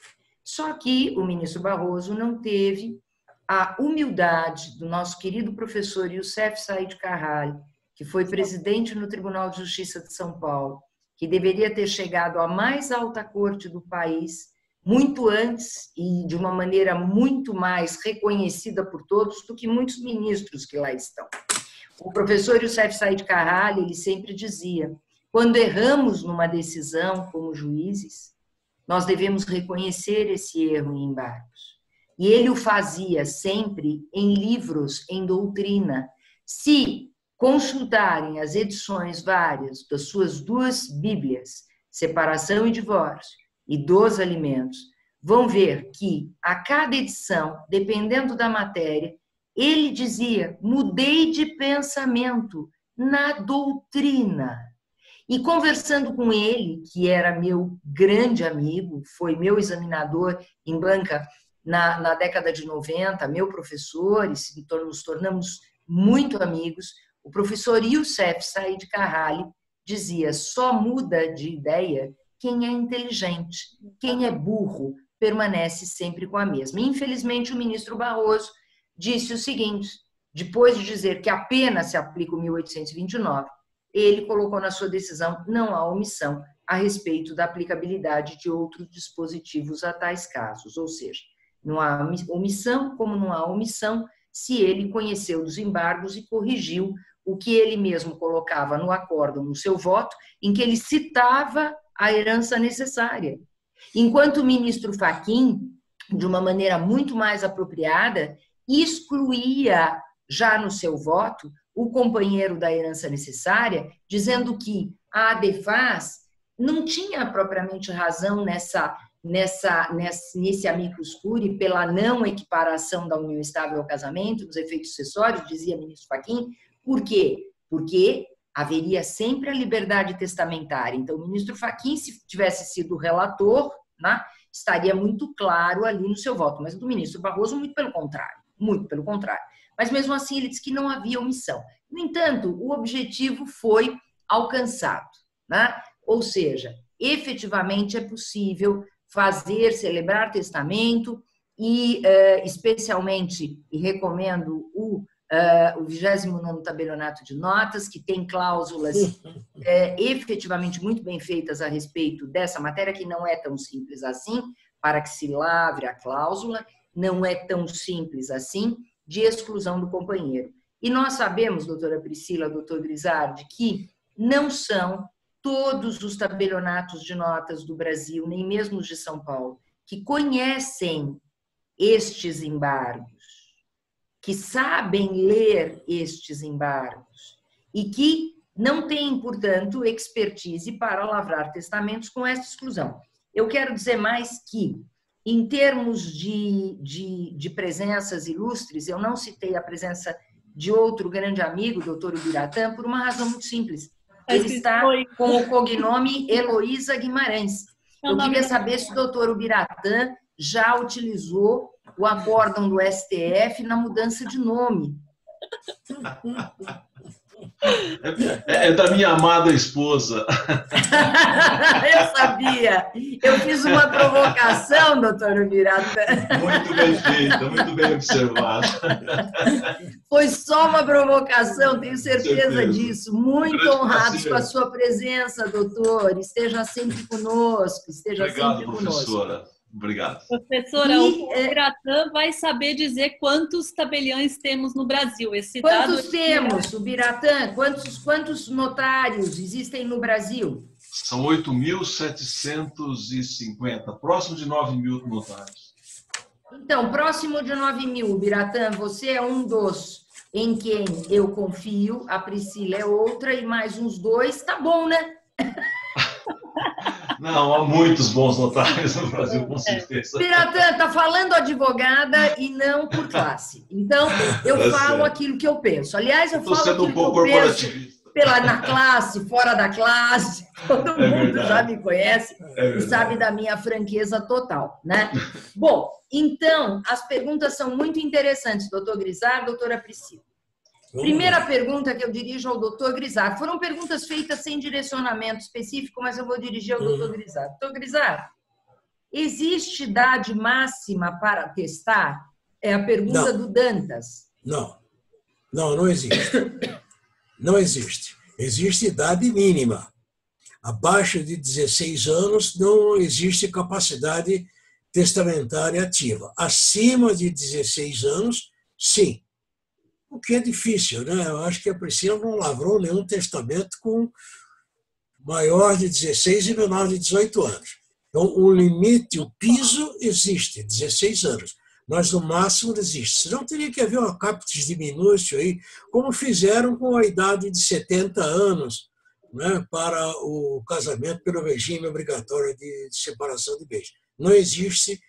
Só que o ministro Barroso não teve a humildade do nosso querido professor Youssef Said Carralho, que foi presidente no Tribunal de Justiça de São Paulo, que deveria ter chegado à mais alta corte do país muito antes e de uma maneira muito mais reconhecida por todos do que muitos ministros que lá estão. O professor Youssef Said Carralho, ele sempre dizia, quando erramos numa decisão como juízes, nós devemos reconhecer esse erro em embargos. E ele o fazia sempre em livros, em doutrina. Se consultarem as edições várias das suas 2 Bíblias, Separação e Divórcio, e dos Alimentos, vão ver que a cada edição, dependendo da matéria, ele dizia: mudei de pensamento na doutrina. E conversando com ele, que era meu grande amigo, foi meu examinador em banca na década de 90, meu professor, e nos tornamos muito amigos, o professor Youssef Said Carrali dizia: só muda de ideia quem é inteligente, quem é burro permanece sempre com a mesma. Infelizmente, o ministro Barroso disse o seguinte, depois de dizer que apenas se aplica o 1829, ele colocou na sua decisão: não há omissão a respeito da aplicabilidade de outros dispositivos a tais casos, ou seja, não há omissão, como não há omissão se ele conheceu dos embargos e corrigiu o que ele mesmo colocava no acórdão, no seu voto, em que ele citava a herança necessária. Enquanto o ministro Fachin, de uma maneira muito mais apropriada, excluía já no seu voto o companheiro da herança necessária, dizendo que a ADEFAS não tinha propriamente razão nesse amicus curiae pela não equiparação da união estável ao casamento, dos efeitos sucessórios, dizia o ministro Fachin. Por quê? Porque haveria sempre a liberdade testamentária. Então, o ministro Fachin, se tivesse sido relator, né, estaria muito claro ali no seu voto. Mas do ministro Barroso, muito pelo contrário. Muito pelo contrário. Mas, mesmo assim, ele disse que não havia omissão. No entanto, o objetivo foi alcançado, né? Ou seja, efetivamente é possível celebrar testamento e, especialmente, e recomendo o 29º tabelionato de notas, que tem cláusulas efetivamente muito bem feitas a respeito dessa matéria, que não é tão simples assim, para que se lavre a cláusula, não é tão simples assim, de exclusão do companheiro. E nós sabemos, doutora Priscila, doutor Grisardi, que não são todos os tabelionatos de notas do Brasil, nem mesmo os de São Paulo, que conhecem estes embargos, que sabem ler estes embargos e que não têm, portanto, expertise para lavrar testamentos com esta exclusão. Eu quero dizer mais que, em termos de presenças ilustres, eu não citei a presença de outro grande amigo, doutor Ubiratã, por uma razão muito simples. Ele está com o cognome Heloísa Guimarães. Eu queria saber se o doutor Ubiratã já utilizou o acórdão do STF na mudança de nome. É da minha amada esposa. Eu sabia. Eu fiz uma provocação, doutor Ubiratã. Muito bem feita, muito bem observada. Foi só uma provocação, tenho certeza disso. Muito honrados com a sua presença, doutor. Esteja sempre conosco. Obrigado, professora. Obrigado. Professora, o Ubiratã vai saber dizer quantos tabeliães temos no Brasil. Quantos temos, Ubiratã? Quantos notários existem no Brasil? São 8.750, próximo de 9.000 notários. Então, próximo de 9.000, Ubiratã, você é um dos em quem eu confio, a Priscila é outra, e mais uns 2, tá bom, né? Não, há muitos bons notários no Brasil, com certeza. Ubiratã, está falando advogada e não por classe. Então, eu falo aquilo que eu penso. Aliás, eu falo aquilo que eu penso na classe, fora da classe. Todo mundo já me conhece e sabe da minha franqueza total, né? Bom, então, as perguntas são muito interessantes, doutor Grisardi, doutora Priscila. Primeira pergunta que eu dirijo ao doutor Grisardi. Foram perguntas feitas sem direcionamento específico, mas eu vou dirigir ao doutor Grisardi. Doutor Grisardi, existe idade máxima para testar? É a pergunta do Dantas. Não existe. Não existe. Existe idade mínima. Abaixo de 16 anos não existe capacidade testamentária ativa. Acima de 16 anos, sim. O que é difícil, né? Eu acho que a Priscila não lavrou nenhum testamento com maior de 16 e menor de 18 anos. Então, o limite, o piso existe, 16 anos. Mas, no máximo, desiste. Senão, teria que haver uma caput diminutio aí, como fizeram com a idade de 70 anos, né, para o casamento pelo regime obrigatório de separação de bens. Não existe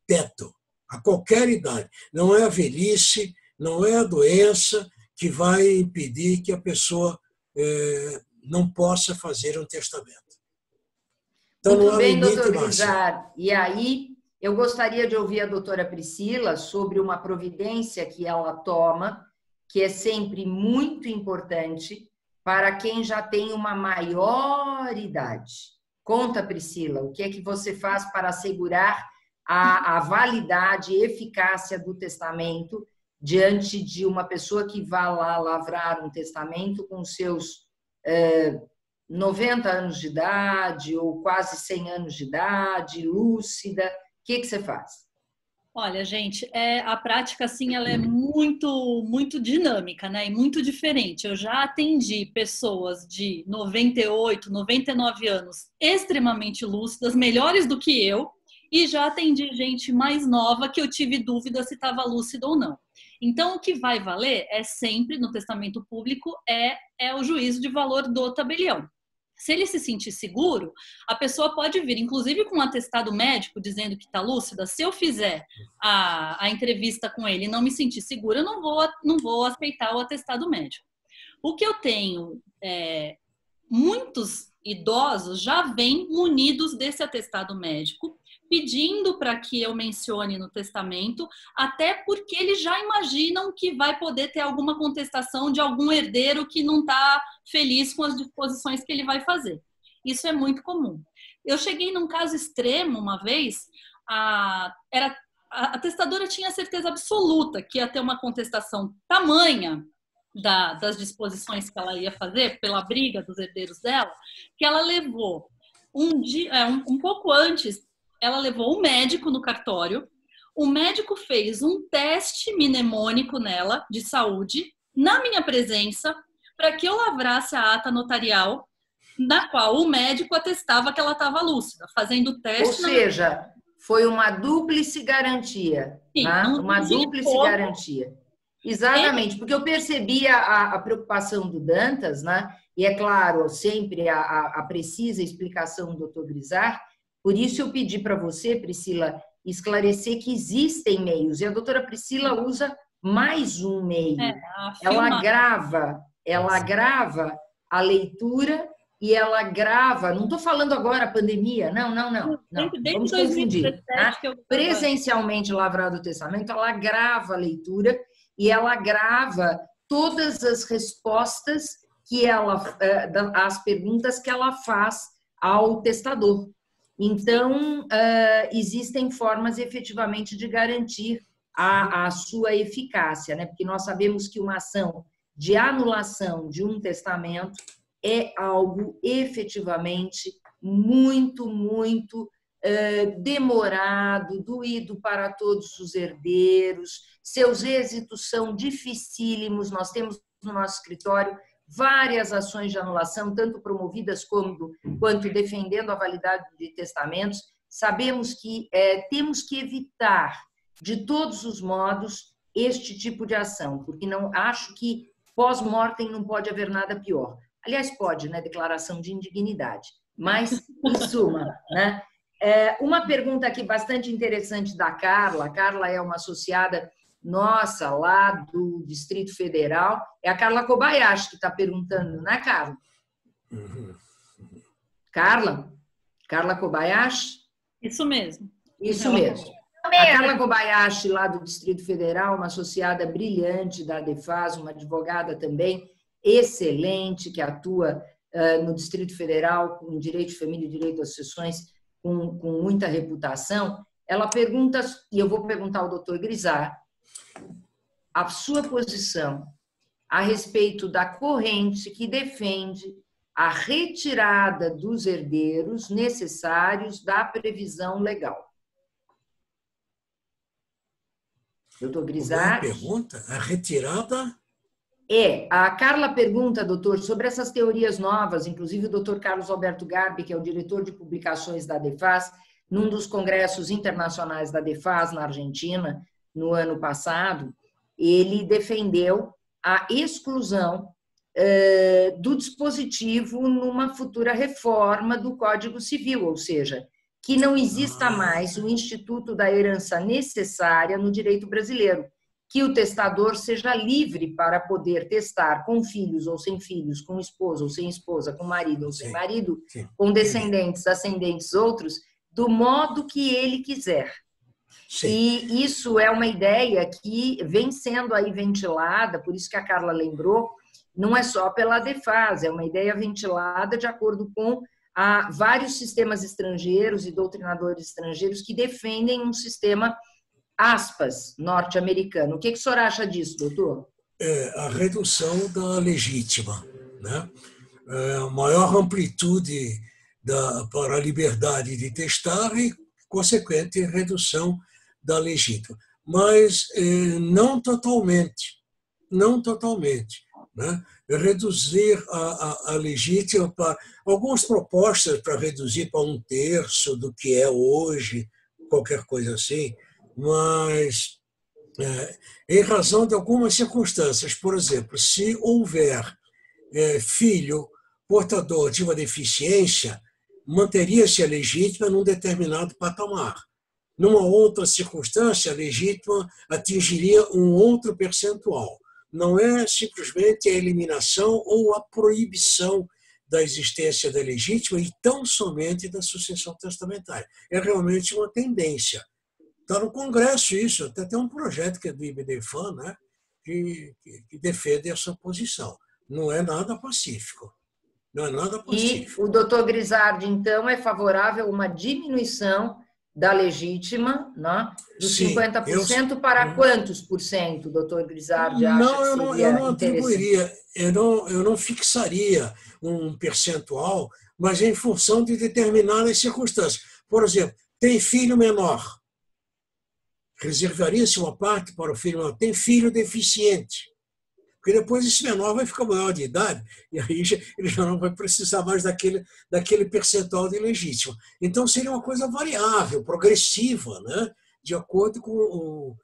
teto, a qualquer idade. Não é a velhice, não é a doença que vai impedir que a pessoa não possa fazer um testamento. Então, muito não há bem, limite doutor máximo. Grisar. E aí, eu gostaria de ouvir a doutora Priscila sobre uma providência que ela toma, que é sempre muito importante para quem já tem uma maior idade. Conta, Priscila, o que é que você faz para assegurar a validade e eficácia do testamento diante de uma pessoa que vá lá lavrar um testamento com seus 90 anos de idade ou quase 100 anos de idade, lúcida? O que você faz? Olha, gente, a prática, assim, ela é muito dinâmica, né? E muito diferente. Eu já atendi pessoas de 98, 99 anos extremamente lúcidas, melhores do que eu, e já atendi gente mais nova que eu tive dúvida se estava lúcida ou não. Então, o que vai valer é sempre, no testamento público, é o juízo de valor do tabelião. Se ele se sentir seguro, a pessoa pode vir, inclusive com um atestado médico dizendo que está lúcida. Se eu fizer a entrevista com ele e não me sentir segura, eu não vou aceitar o atestado médico. O que eu tenho, muitos idosos já vêm munidos desse atestado médico, pedindo para que eu mencione no testamento, até porque eles já imaginam que vai poder ter alguma contestação de algum herdeiro que não está feliz com as disposições que ele vai fazer. Isso é muito comum. Eu cheguei num caso extremo uma vez, a testadora tinha certeza absoluta que ia ter uma contestação tamanha das disposições que ela ia fazer, pela briga dos herdeiros dela, que ela levou um pouco antes, ela levou um médico no cartório, o médico fez um teste mnemônico nela, de saúde, na minha presença, para que eu lavrasse a ata notarial, na qual o médico atestava que ela estava lúcida, fazendo o teste... Ou seja, foi uma dúplice garantia. Sim, né? Uma dúplice garantia. Exatamente, porque eu percebi a preocupação do Dantas, né? E é claro, sempre a precisa explicação do Dr. Grisar. Por isso eu pedi para você, Priscila, esclarecer que existem meios. E a doutora Priscila usa mais um meio. Ela grava a leitura e ela grava... Não estou falando agora pandemia, não. Vamos confundir. Tá? Presencialmente lavrado o testamento, ela grava a leitura e ela grava todas as respostas as perguntas que ela faz ao testador. Então, existem formas efetivamente de garantir a sua eficácia, né? Porque nós sabemos que uma ação de anulação de um testamento é algo efetivamente muito demorado, doído para todos os herdeiros, seus êxitos são dificílimos. Nós temos no nosso escritório várias ações de anulação, tanto promovidas quanto defendendo a validade de testamentos. Sabemos que temos que evitar, de todos os modos, este tipo de ação, porque não acho que pós-mortem não pode haver nada pior. Aliás, pode, né? Declaração de indignidade. Mas, em suma, né? Uma pergunta aqui bastante interessante da Carla. A Carla é uma associada nossa, lá do Distrito Federal. É a Carla Kobayashi que está perguntando, né, Carla? Carla Kobayashi? Isso mesmo. Isso mesmo. A Carla Kobayashi, lá do Distrito Federal, uma associada brilhante da ADEFAS, uma advogada também excelente, que atua no Distrito Federal com direito de família e direito às sucessões com muita reputação. Ela pergunta, e eu vou perguntar ao doutor Grisar, a sua posição a respeito da corrente que defende a retirada dos herdeiros necessários da previsão legal. Doutor Grisar. Pergunta? A retirada? A Carla pergunta, doutor, sobre essas teorias novas, inclusive o doutor Carlos Alberto Garbi, que é o diretor de publicações da ADEFAS, num dos congressos internacionais da ADEFAS, na Argentina, no ano passado, ele defendeu a exclusão do dispositivo numa futura reforma do Código Civil, ou seja, que não exista mais o Instituto da Herança Necessária no direito brasileiro, que o testador seja livre para poder testar com filhos ou sem filhos, com esposa ou sem esposa, com marido ou sem marido, com descendentes, ascendentes, outros, do modo que ele quiser. Sim. E isso é uma ideia que vem sendo aí ventilada, por isso que a Carla lembrou, não é só pela Defas, é uma ideia ventilada de acordo com vários sistemas estrangeiros e doutrinadores estrangeiros que defendem um sistema, aspas, norte-americano. O que o senhor acha disso, doutor? A redução da legítima, né? A maior amplitude para a liberdade de testar e, consequente, redução da legítima. Mas não totalmente, né? Reduzir a legítima para algumas propostas para reduzir para 1/3 do que é hoje, qualquer coisa assim, mas em razão de algumas circunstâncias. Por exemplo, se houver filho portador de uma deficiência, manteria-se a legítima num determinado patamar. Numa outra circunstância, a legítima atingiria um outro percentual. Não é simplesmente a eliminação ou a proibição da existência da legítima e tão somente da sucessão testamentária. É realmente uma tendência. Está no Congresso isso, até tem um projeto que é do IBDFAN, né, que defende essa posição. Não é nada pacífico. Não é nada pacífico. E o doutor Grisardi, então, é favorável a uma diminuição da legítima, né, dos 50% para quantos por cento, doutor Grisardi, acha que seria eu não atribuiria, eu não fixaria um percentual, mas em função de determinadas circunstâncias. Por exemplo, tem filho menor, reservaria-se uma parte para o filho menor. Tem filho deficiente, porque depois esse menor vai ficar maior de idade e aí ele já não vai precisar mais daquele percentual de legítima. Então seria uma coisa variável, progressiva, né? De acordo com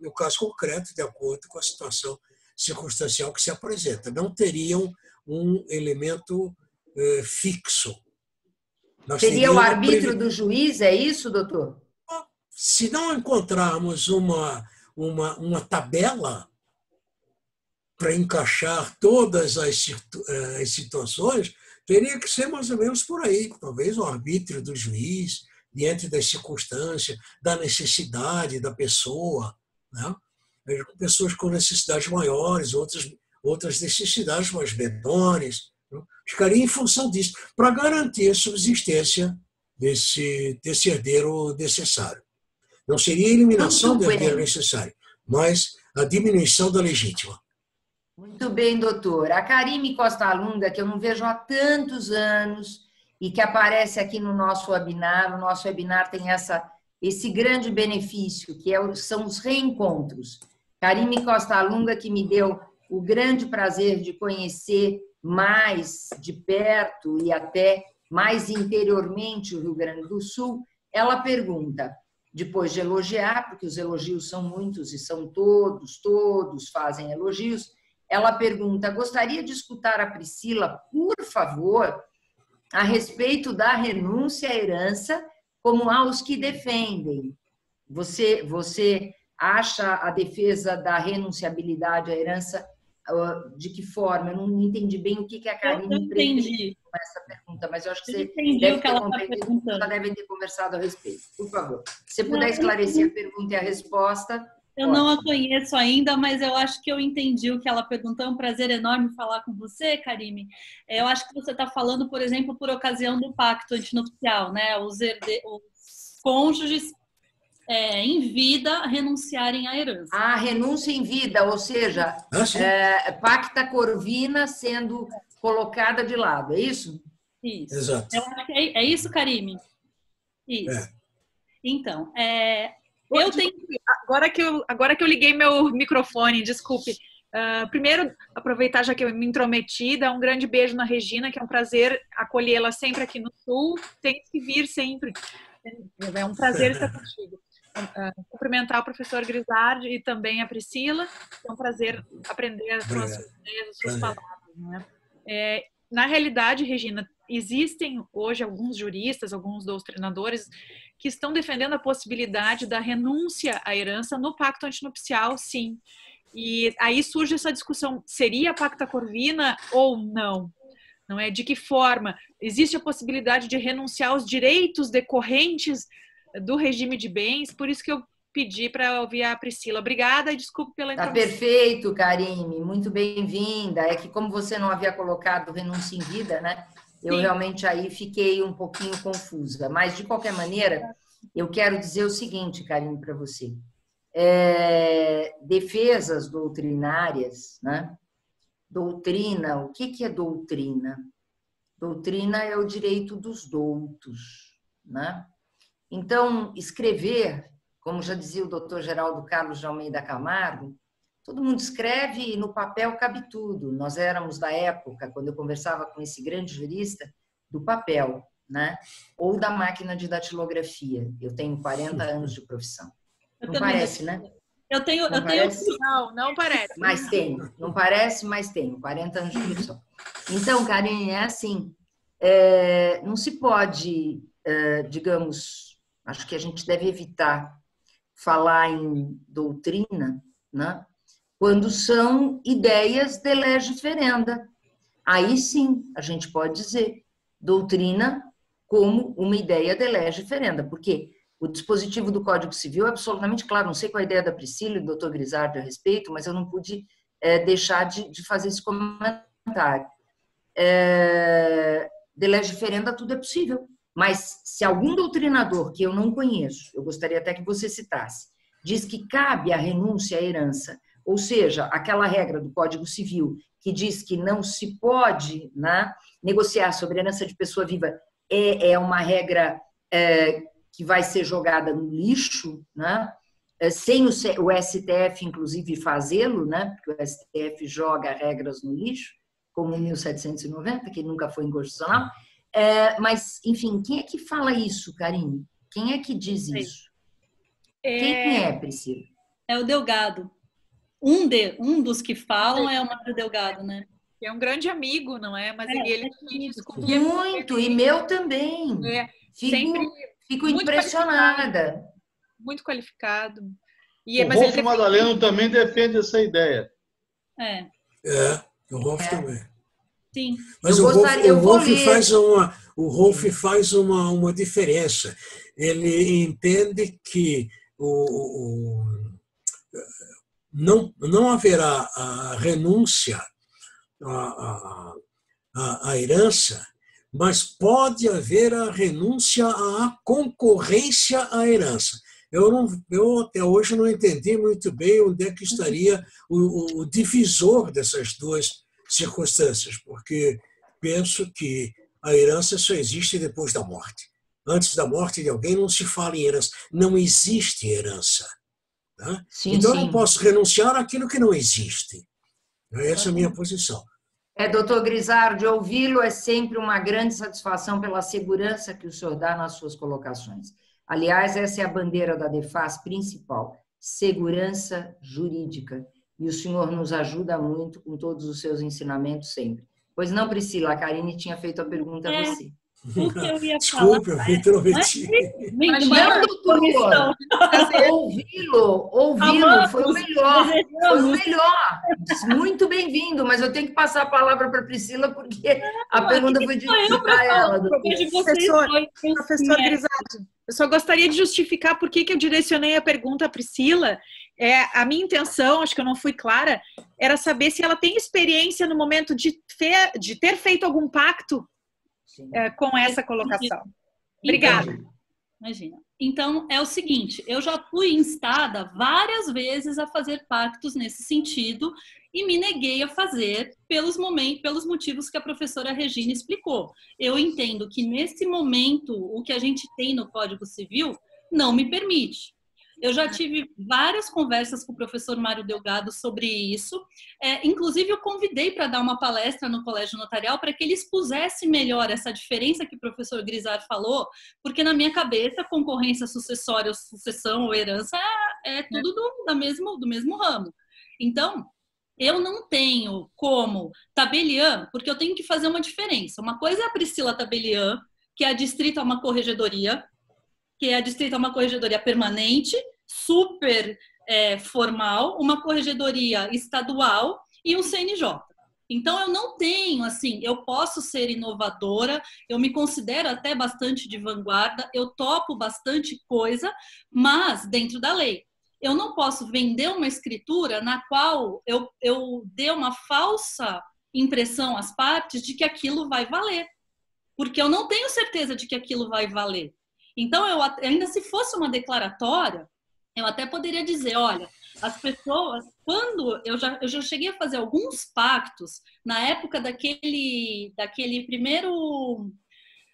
no caso concreto, de acordo com a situação circunstancial que se apresenta. Não teriam um elemento fixo. Seria o arbítrio do juiz, é isso, doutor? Se não encontrarmos uma tabela para encaixar todas as situações, teria que ser mais ou menos por aí, talvez o arbítrio do juiz, diante das circunstâncias, da necessidade da pessoa, né? Pessoas com necessidades maiores, outras necessidades mais menores, né? Ficaria em função disso, para garantir a subsistência desse herdeiro necessário. Não seria a eliminação do herdeiro necessário, mas a diminuição da legítima. Muito bem, doutor. A Karime Costa Lunga, que eu não vejo há tantos anos e que aparece aqui no nosso webinar. O nosso webinar tem esse grande benefício, que são os reencontros. Karime Costa Lunga, que me deu o grande prazer de conhecer mais de perto e até mais interiormente o Rio Grande do Sul, ela pergunta, depois de elogiar, porque os elogios são muitos e são todos fazem elogios, ela pergunta, gostaria de escutar a Priscila, por favor, a respeito da renúncia à herança, como aos que defendem. Você acha a defesa da renunciabilidade à herança de que forma? Eu não entendi bem o que a Karine pretende com essa pergunta, mas eu acho que você já deve ter conversado a respeito. Por favor, se você puder esclarecer a pergunta e a resposta... Eu não a conheço ainda, mas eu acho que eu entendi o que ela perguntou. É um prazer enorme falar com você, Karime. Eu acho que você está falando, por exemplo, por ocasião do pacto antinupcial, né? Os cônjuges em vida renunciarem à herança. A renúncia em vida, ou seja, pacta corvina sendo colocada de lado, é isso? Isso. Exato. Eu acho que é isso, Karime? Isso. Então, eu tenho... Agora que eu liguei meu microfone, desculpe. Primeiro, aproveitar já que eu me intrometi, dar um grande beijo na Regina, que é um prazer acolhê-la sempre aqui no Sul. Tem que vir sempre. É um prazer estar contigo. cumprimentar o professor Grisardi e também a Priscila. É um prazer aprender com as suas ideias, as suas palavras. Né? Na realidade, Regina, existem hoje alguns juristas, alguns doutrinadores que estão defendendo a possibilidade da renúncia à herança no pacto antinupcial, sim. E aí surge essa discussão, seria pacta corvina ou não? Não é? De que forma? Existe a possibilidade de renunciar aos direitos decorrentes do regime de bens, por isso que eu pedi para ouvir a Priscila. Obrigada e desculpe pela introdução. Tá perfeito, Karine, muito bem-vinda. É que como você não havia colocado renúncia em vida, né? Eu realmente aí fiquei um pouquinho confusa. Mas, de qualquer maneira, eu quero dizer o seguinte, Karine, para você. Defesas doutrinárias, né? Doutrina, o que é doutrina? Doutrina é o direito dos doutos, né? Então, escrever, como já dizia o doutor Geraldo Carlos de Almeida Camargo, todo mundo escreve e no papel cabe tudo. Nós éramos da época, quando eu conversava com esse grande jurista, do papel, né? Ou da máquina de datilografia. Eu tenho 40 anos de profissão. Não parece, né? Eu tenho. Não parece. Mas tenho. Não parece, mas tenho. 40 anos de profissão. Então, Karine, é assim. Não se pode, digamos, acho que a gente deve evitar falar em doutrina, né? Quando são ideias de lege ferenda. Aí sim, a gente pode dizer doutrina como uma ideia de lege ferenda, porque o dispositivo do Código Civil é absolutamente claro. Não sei qual é a ideia da Priscila e do doutor Grisardi a respeito, mas eu não pude deixar de fazer esse comentário. De lege ferenda tudo é possível, mas se algum doutrinador que eu não conheço, eu gostaria até que você citasse, diz que cabe a renúncia à herança, ou seja, aquela regra do Código Civil que diz que não se pode, né, negociar sobre a herança de pessoa viva, é uma regra que vai ser jogada no lixo, né? Sem o STF, inclusive, fazê-lo, né? Porque o STF joga regras no lixo, como em 1790, que nunca foi inconstitucional. Mas, enfim, quem é que fala isso, Karine? Quem é que diz isso? Quem é, Priscila? É o Delgado. Um dos que falam é o Mário Delgado, né? É um grande amigo, não é? Mas ele muito, e meu também. Fico impressionada. Muito qualificado. O Rolf Madaleno também defende essa ideia. O Rolf também. Sim. Mas o Rolf faz uma diferença. Ele entende que não haverá a renúncia à herança, mas pode haver a renúncia à concorrência à herança. Eu até hoje não entendi muito bem onde é que estaria o divisor dessas duas circunstâncias, porque penso que a herança só existe depois da morte. Antes da morte de alguém não se fala em herança, não existe herança. Tá? Sim, então sim. eu não posso renunciar àquilo que não existe. Essa é a minha posição. Doutor Grisardi, ouvi-lo é sempre uma grande satisfação pela segurança que o senhor dá nas suas colocações. Aliás, essa é a bandeira da DEFAS principal, segurança jurídica. E o senhor nos ajuda muito com todos os seus ensinamentos sempre. Pois não, Priscila, a Karine tinha feito a pergunta a você. O que eu ia Desculpe, eu me intrometi. Ouvi-lo foi o melhor. Foi o melhor. Muito bem-vindo, mas eu tenho que passar a palavra para a Priscila, porque a pergunta foi dirigida para ela. Professor Grisardi, eu só gostaria de justificar por que eu direcionei a pergunta à Priscila. A minha intenção, acho que eu não fui clara, era saber se ela tem experiência no momento de ter feito algum pacto com essa colocação. Obrigada. Imagina. Então, é o seguinte, eu já fui instada várias vezes a fazer pactos nesse sentido e me neguei a fazer pelos motivos que a professora Regina explicou. Eu entendo que, nesse momento, o que a gente tem no Código Civil não me permite. Eu já tive várias conversas com o professor Mário Delgado sobre isso. Inclusive, eu convidei para dar uma palestra no Colégio Notarial para que ele expusesse melhor essa diferença que o professor Grisar falou, porque na minha cabeça, concorrência sucessória, sucessão ou herança é tudo do mesmo ramo. Então, eu não tenho como tabeliã, porque eu tenho que fazer uma diferença. Uma coisa é a Priscila tabeliã, que é adscrita a uma corregedoria, permanente, super formal, uma corregedoria estadual e um CNJ. Então, eu não tenho, assim, eu posso ser inovadora, eu me considero até bastante de vanguarda, eu topo bastante coisa, mas dentro da lei. Eu não posso vender uma escritura na qual eu dê uma falsa impressão às partes de que aquilo vai valer, porque eu não tenho certeza de que aquilo vai valer. Então, ainda se fosse uma declaratória, eu até poderia dizer, olha, as pessoas, quando eu já cheguei a fazer alguns pactos, na época daquele primeiro,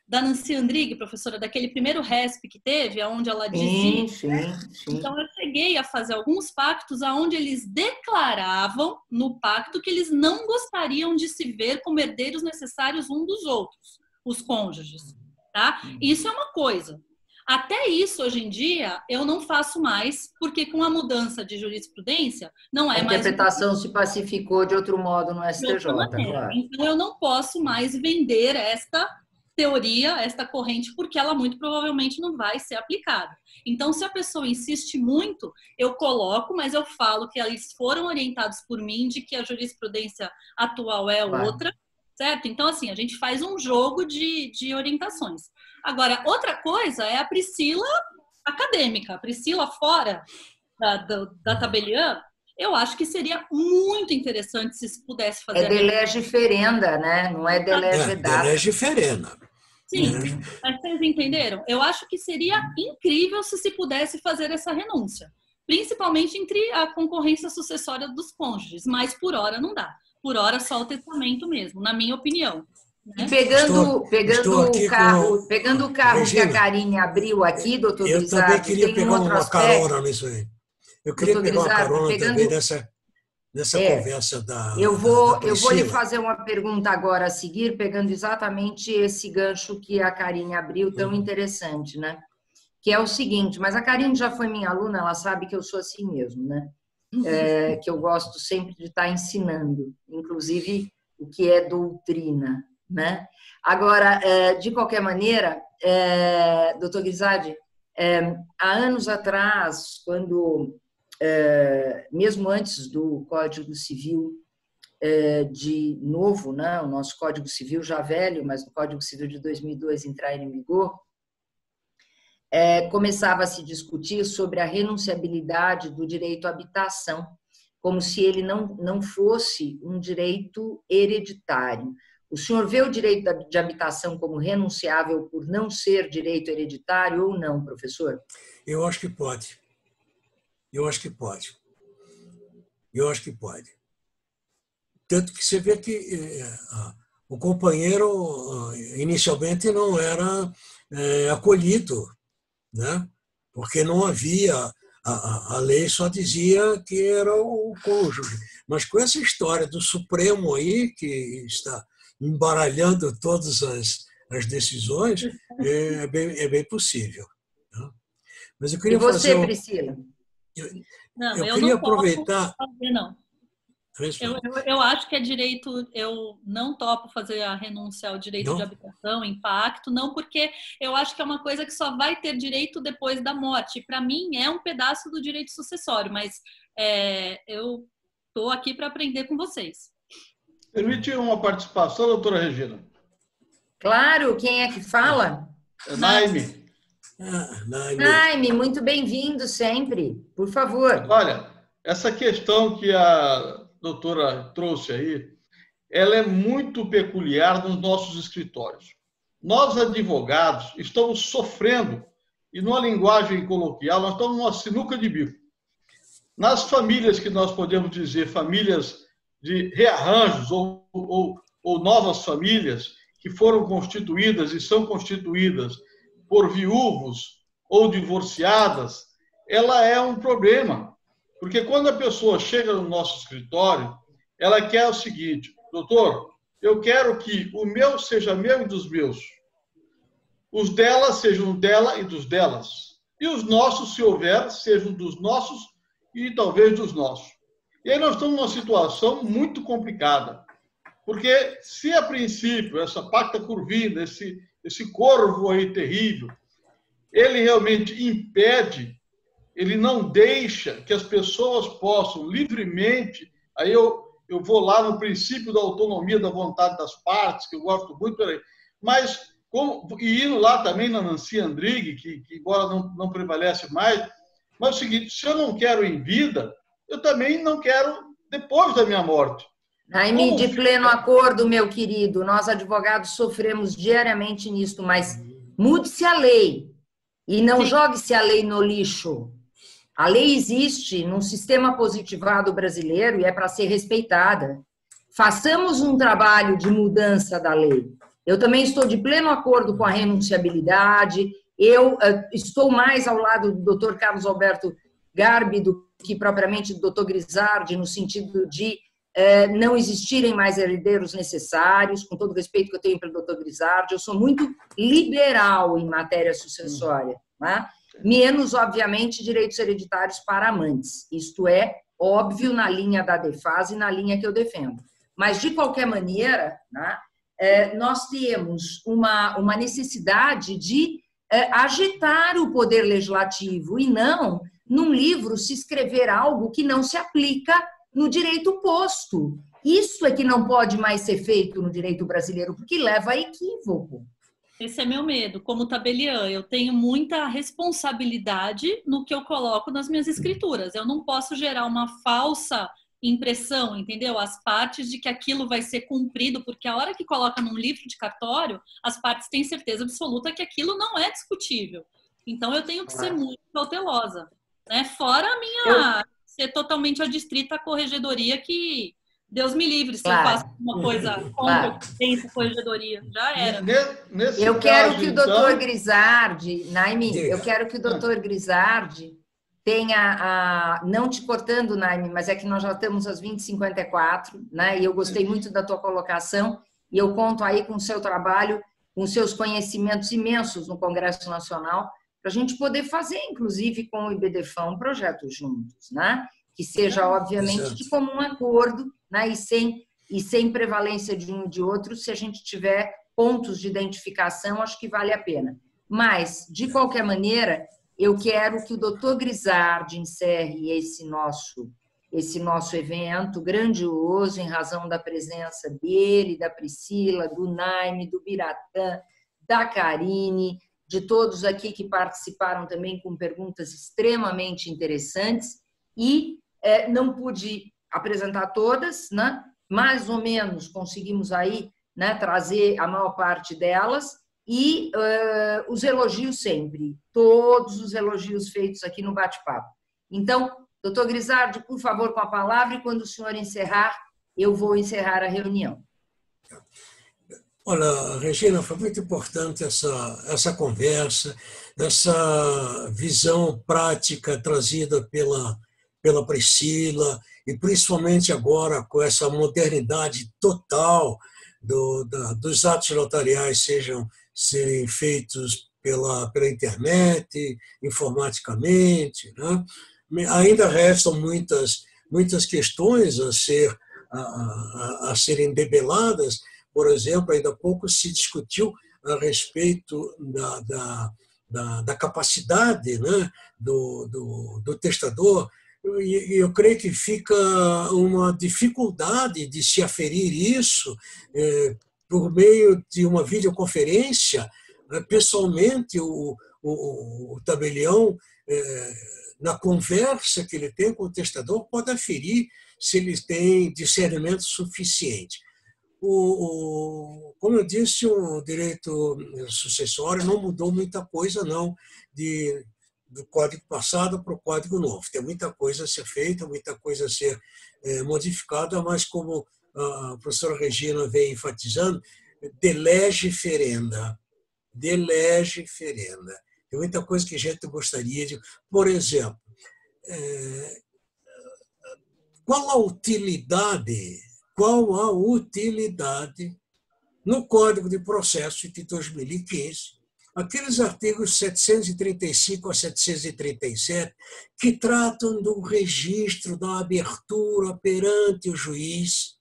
da Nancy Andrighi, professora, daquele primeiro RESP que teve, onde ela dizia... Sim. Então, eu cheguei a fazer alguns pactos onde eles declaravam no pacto que eles não gostariam de se ver como herdeiros necessários um dos outros, os cônjuges, tá? Isso é uma coisa. Até isso, hoje em dia, eu não faço mais, porque com a mudança de jurisprudência, não é mais... A interpretação se pacificou de outro modo no STJ. Claro. Então, eu não posso mais vender esta teoria, esta corrente, porque ela muito provavelmente não vai ser aplicada. Então, se a pessoa insiste muito, eu coloco, mas eu falo que eles foram orientados por mim, de que a jurisprudência atual é outra, certo? Então, assim, a gente faz um jogo de orientações. Agora, outra coisa é a Priscila acadêmica. A Priscila fora da tabeliã, eu acho que seria muito interessante se se pudesse fazer... É de lege ferenda, né? Não é de lege data. De lege ferenda. Sim, mas vocês entenderam? Eu acho que seria incrível se pudesse fazer essa renúncia. Principalmente entre a concorrência sucessória dos cônjuges. Mas por hora não dá. Por hora só o testamento mesmo, na minha opinião. E pegando o carro Regina, que a Karine abriu aqui, doutor Grisardo... Eu também queria pegar uma carona nisso aí. Eu queria pegar uma carona também nessa conversa da Eu vou lhe fazer uma pergunta agora a seguir, pegando exatamente esse gancho que a Karine abriu, tão interessante, né? Que é o seguinte, mas a Karine já foi minha aluna, ela sabe que eu sou assim mesmo, né? Que eu gosto sempre de estar ensinando, inclusive o que é doutrina, né? Agora, de qualquer maneira, doutor Grisardi, há anos atrás, quando, mesmo antes do Código Civil de novo, né, o nosso Código Civil já velho, mas o Código Civil de 2002 entrar em vigor, começava a se discutir sobre a renunciabilidade do direito à habitação, como se ele não fosse um direito hereditário. O senhor vê o direito de habitação como renunciável por não ser direito hereditário ou não, professor? Eu acho que pode. Tanto que você vê que o companheiro inicialmente não era acolhido, né? Porque não havia, a lei só dizia que era o cônjuge. Mas com essa história do Supremo aí, que está embaralhando todas as decisões, é bem possível. Né? Mas eu queria e você, Priscila? Eu queria não aproveitar... fazer, não. Eu acho que é direito, eu não topo fazer a renúncia ao direito de habitação, impacto, não, porque eu acho que é uma coisa que só vai ter direito depois da morte. Para mim, é um pedaço do direito sucessório, mas eu estou aqui para aprender com vocês. Permite uma participação, doutora Regina? Claro, quem é que fala? Naime. Naime, muito bem-vindo sempre, por favor. Olha, essa questão que a doutora trouxe aí, ela é muito peculiar nos nossos escritórios. Nós, advogados, estamos sofrendo, e numa linguagem coloquial, nós estamos numa sinuca de bico. Nas famílias que nós podemos dizer, famílias de rearranjos ou novas famílias que foram constituídas e são constituídas por viúvos ou divorciadas, ela é um problema. Porque quando a pessoa chega no nosso escritório, ela quer o seguinte: doutor, eu quero que o meu seja meu e dos meus. Os delas sejam dela e dos delas. E os nossos, se houver, sejam dos nossos e talvez dos nossos. E aí nós estamos numa situação muito complicada. Porque se a princípio essa pacta curvina, esse corvo aí terrível, ele realmente impede, ele não deixa que as pessoas possam livremente, aí eu vou lá no princípio da autonomia da vontade das partes, que eu gosto muito, mas e indo lá também na Nancy Andrighi, que embora não prevalece mais, mas é o seguinte: se eu não quero em vida, eu também não quero depois da minha morte. Naime, de pleno acordo, meu querido, nós advogados sofremos diariamente nisto, mas mude-se a lei e não jogue-se a lei no lixo. A lei existe num sistema positivado brasileiro e é para ser respeitada. Façamos um trabalho de mudança da lei. Eu também estou de pleno acordo com a renunciabilidade, eu estou mais ao lado do Dr. Carlos Alberto Garbi do que propriamente do Dr. Grisardi, no sentido de não existirem mais herdeiros necessários, com todo o respeito que eu tenho pelo Dr. Grisardi. Eu sou muito liberal em matéria sucessória, né? Menos, obviamente, direitos hereditários para amantes. Isto é óbvio na linha da Defasa e na linha que eu defendo. Mas, de qualquer maneira, né, nós temos uma necessidade de agitar o poder legislativo e não, num livro, se escrever algo que não se aplica no direito posto. Isso é que não pode mais ser feito no direito brasileiro, porque leva a equívoco. Esse é meu medo. Como tabeliã, eu tenho muita responsabilidade no que eu coloco nas minhas escrituras. Eu não posso gerar uma falsa impressão, entendeu? As partes de que aquilo vai ser cumprido, porque a hora que coloca num livro de cartório, as partes têm certeza absoluta que aquilo não é discutível. Então, eu tenho que ser muito cautelosa, né? Fora a minha ser totalmente adstrita à corregedoria, que Deus me livre se eu faço uma coisa contra o que tem essa corregedoria. Já era. Eu quero que o doutor Grisardi, Naime, eu quero que o doutor Grisardi tenha, não te cortando, Naime, mas é que nós já estamos às 20h54, né? E eu gostei muito da tua colocação, e eu conto aí com o seu trabalho, com seus conhecimentos imensos no Congresso Nacional, para a gente poder fazer, inclusive, com o IBDFAM, um projeto juntos, né? Que seja, obviamente, de comum acordo, né? E sem prevalência de um e de outro, se a gente tiver pontos de identificação, acho que vale a pena. Mas, de qualquer maneira, eu quero que o doutor Grisardi encerre esse nosso evento grandioso, em razão da presença dele, da Priscila, do Naime, do Biratã, da Karine, de todos aqui que participaram também com perguntas extremamente interessantes, e não pude apresentar todas, né? Mais ou menos conseguimos aí, né, trazer a maior parte delas, e os elogios sempre, todos os elogios feitos aqui no bate-papo. Então, doutor Grisardi, por favor, com a palavra, e quando o senhor encerrar, eu vou encerrar a reunião. Olha, Regina, foi muito importante essa conversa, essa visão prática trazida pela Priscila, e principalmente agora com essa modernidade total dos atos notariais serem feitos pela internet, informaticamente, né? Ainda restam muitas questões a serem debeladas. Por exemplo, ainda há pouco se discutiu a respeito da capacidade, né, do testador, e eu creio que fica uma dificuldade de se aferir isso por meio de uma videoconferência. Pessoalmente, o tabelião, na conversa que ele tem com o testador, pode aferir se ele tem discernimento suficiente. Como eu disse, o direito sucessório não mudou muita coisa, não, do Código passado para o Código novo. Tem muita coisa a ser feita, muita coisa a ser modificada, mas como a professora Regina vem enfatizando, de lege ferenda. Tem muita coisa que a gente gostaria de... Por exemplo, qual a utilidade no Código de Processo de 2015, aqueles artigos 735 a 737, que tratam do registro, da abertura perante o juiz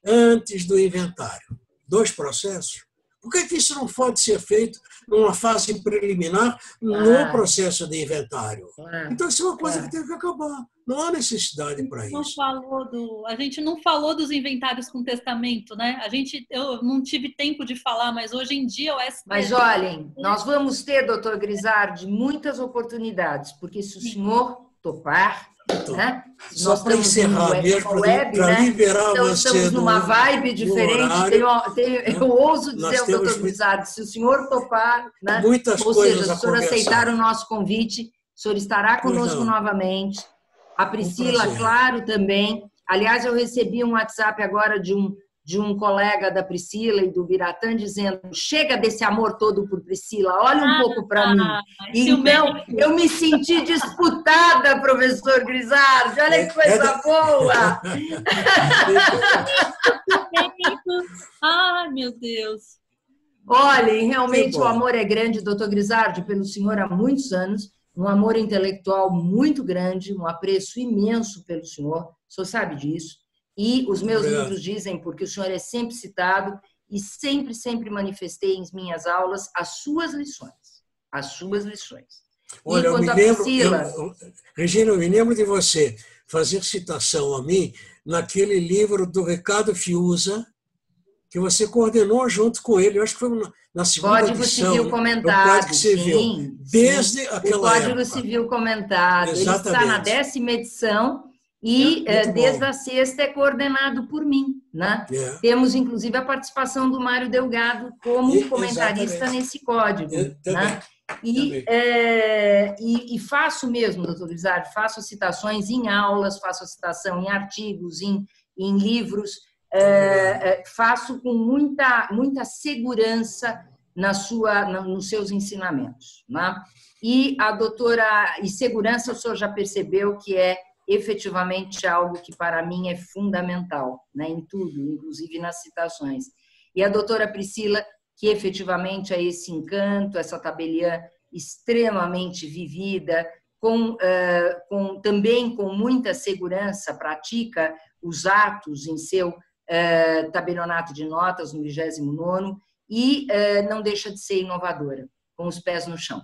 antes do inventário? 2 processos. Por que isso não pode ser feito numa fase preliminar no processo de inventário? Então, isso é uma coisa que tem que acabar. Não há necessidade para isso. A gente não falou dos inventários com testamento, né? Eu não tive tempo de falar, mas hoje em dia o STF... Mas olhem, nós vamos ter, doutor Grisardi, muitas oportunidades, porque se o senhor topar, né? Só para encerrar mesmo, para liberar então, você estamos numa vibe diferente. Eu ouso dizer ao doutor Grisardi, se o senhor topar, né? Muitas ou coisas seja, se o senhor aceitar o nosso convite, o senhor estará conosco novamente. A Priscila, claro, também. Aliás, eu recebi um WhatsApp agora de um colega da Priscila e do Biratã dizendo: chega desse amor todo por Priscila, olha um pouco para mim. Então, eu me senti disputada, professor Grisardi, olha que coisa boa! Ai, meu Deus! Olhem, realmente o amor é grande, doutor Grisardi, pelo senhor há muitos anos, um amor intelectual muito grande, um apreço imenso pelo senhor sabe disso. E os meus livros dizem, porque o senhor é sempre citado e sempre, sempre manifestei em minhas aulas as suas lições. As suas lições. Olha, eu me lembro, Regina, eu me lembro de você fazer citação a mim naquele livro do Ricardo Fiuza, que você coordenou junto com ele, eu acho que foi na segunda edição. Código Civil Comentado, Código Civil, desde aquela época. O Código Civil Comentado, exatamente. Ele está na 10ª edição e desde a 6ª é coordenado por mim. Né? Temos, inclusive, a participação do Mário Delgado como comentarista nesse código. Né? E faço mesmo, doutor Grisardi, faço citações em aulas, faço citação em artigos, em livros, faço com muita segurança nos seus ensinamentos. Né? E a doutora, e segurança o senhor já percebeu que é efetivamente algo que para mim é fundamental, né, em tudo, inclusive nas citações. E a doutora Priscila, que efetivamente é esse encanto, essa tabeliã extremamente vivida, também com muita segurança, pratica os atos em seu tabelionato de notas no 29º e não deixa de ser inovadora, com os pés no chão.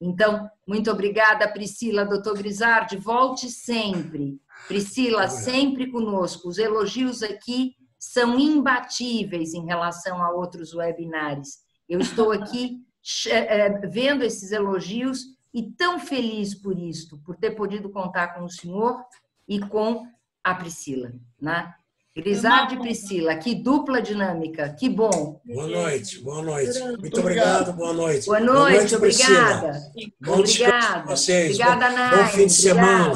Então, muito obrigada, Priscila. Doutor Grisardi, volte sempre. Priscila, sempre conosco. Os elogios aqui são imbatíveis em relação a outros webinários. Eu estou aqui vendo esses elogios e tão feliz por isto, por ter podido contar com o senhor e com a Priscila. Né? Grisardi e Priscila, que dupla dinâmica, que bom. Boa noite, boa noite. Muito obrigado, boa noite. Boa noite, obrigada. Bom descanso para vocês. Obrigada, Nai. Bom fim de semana.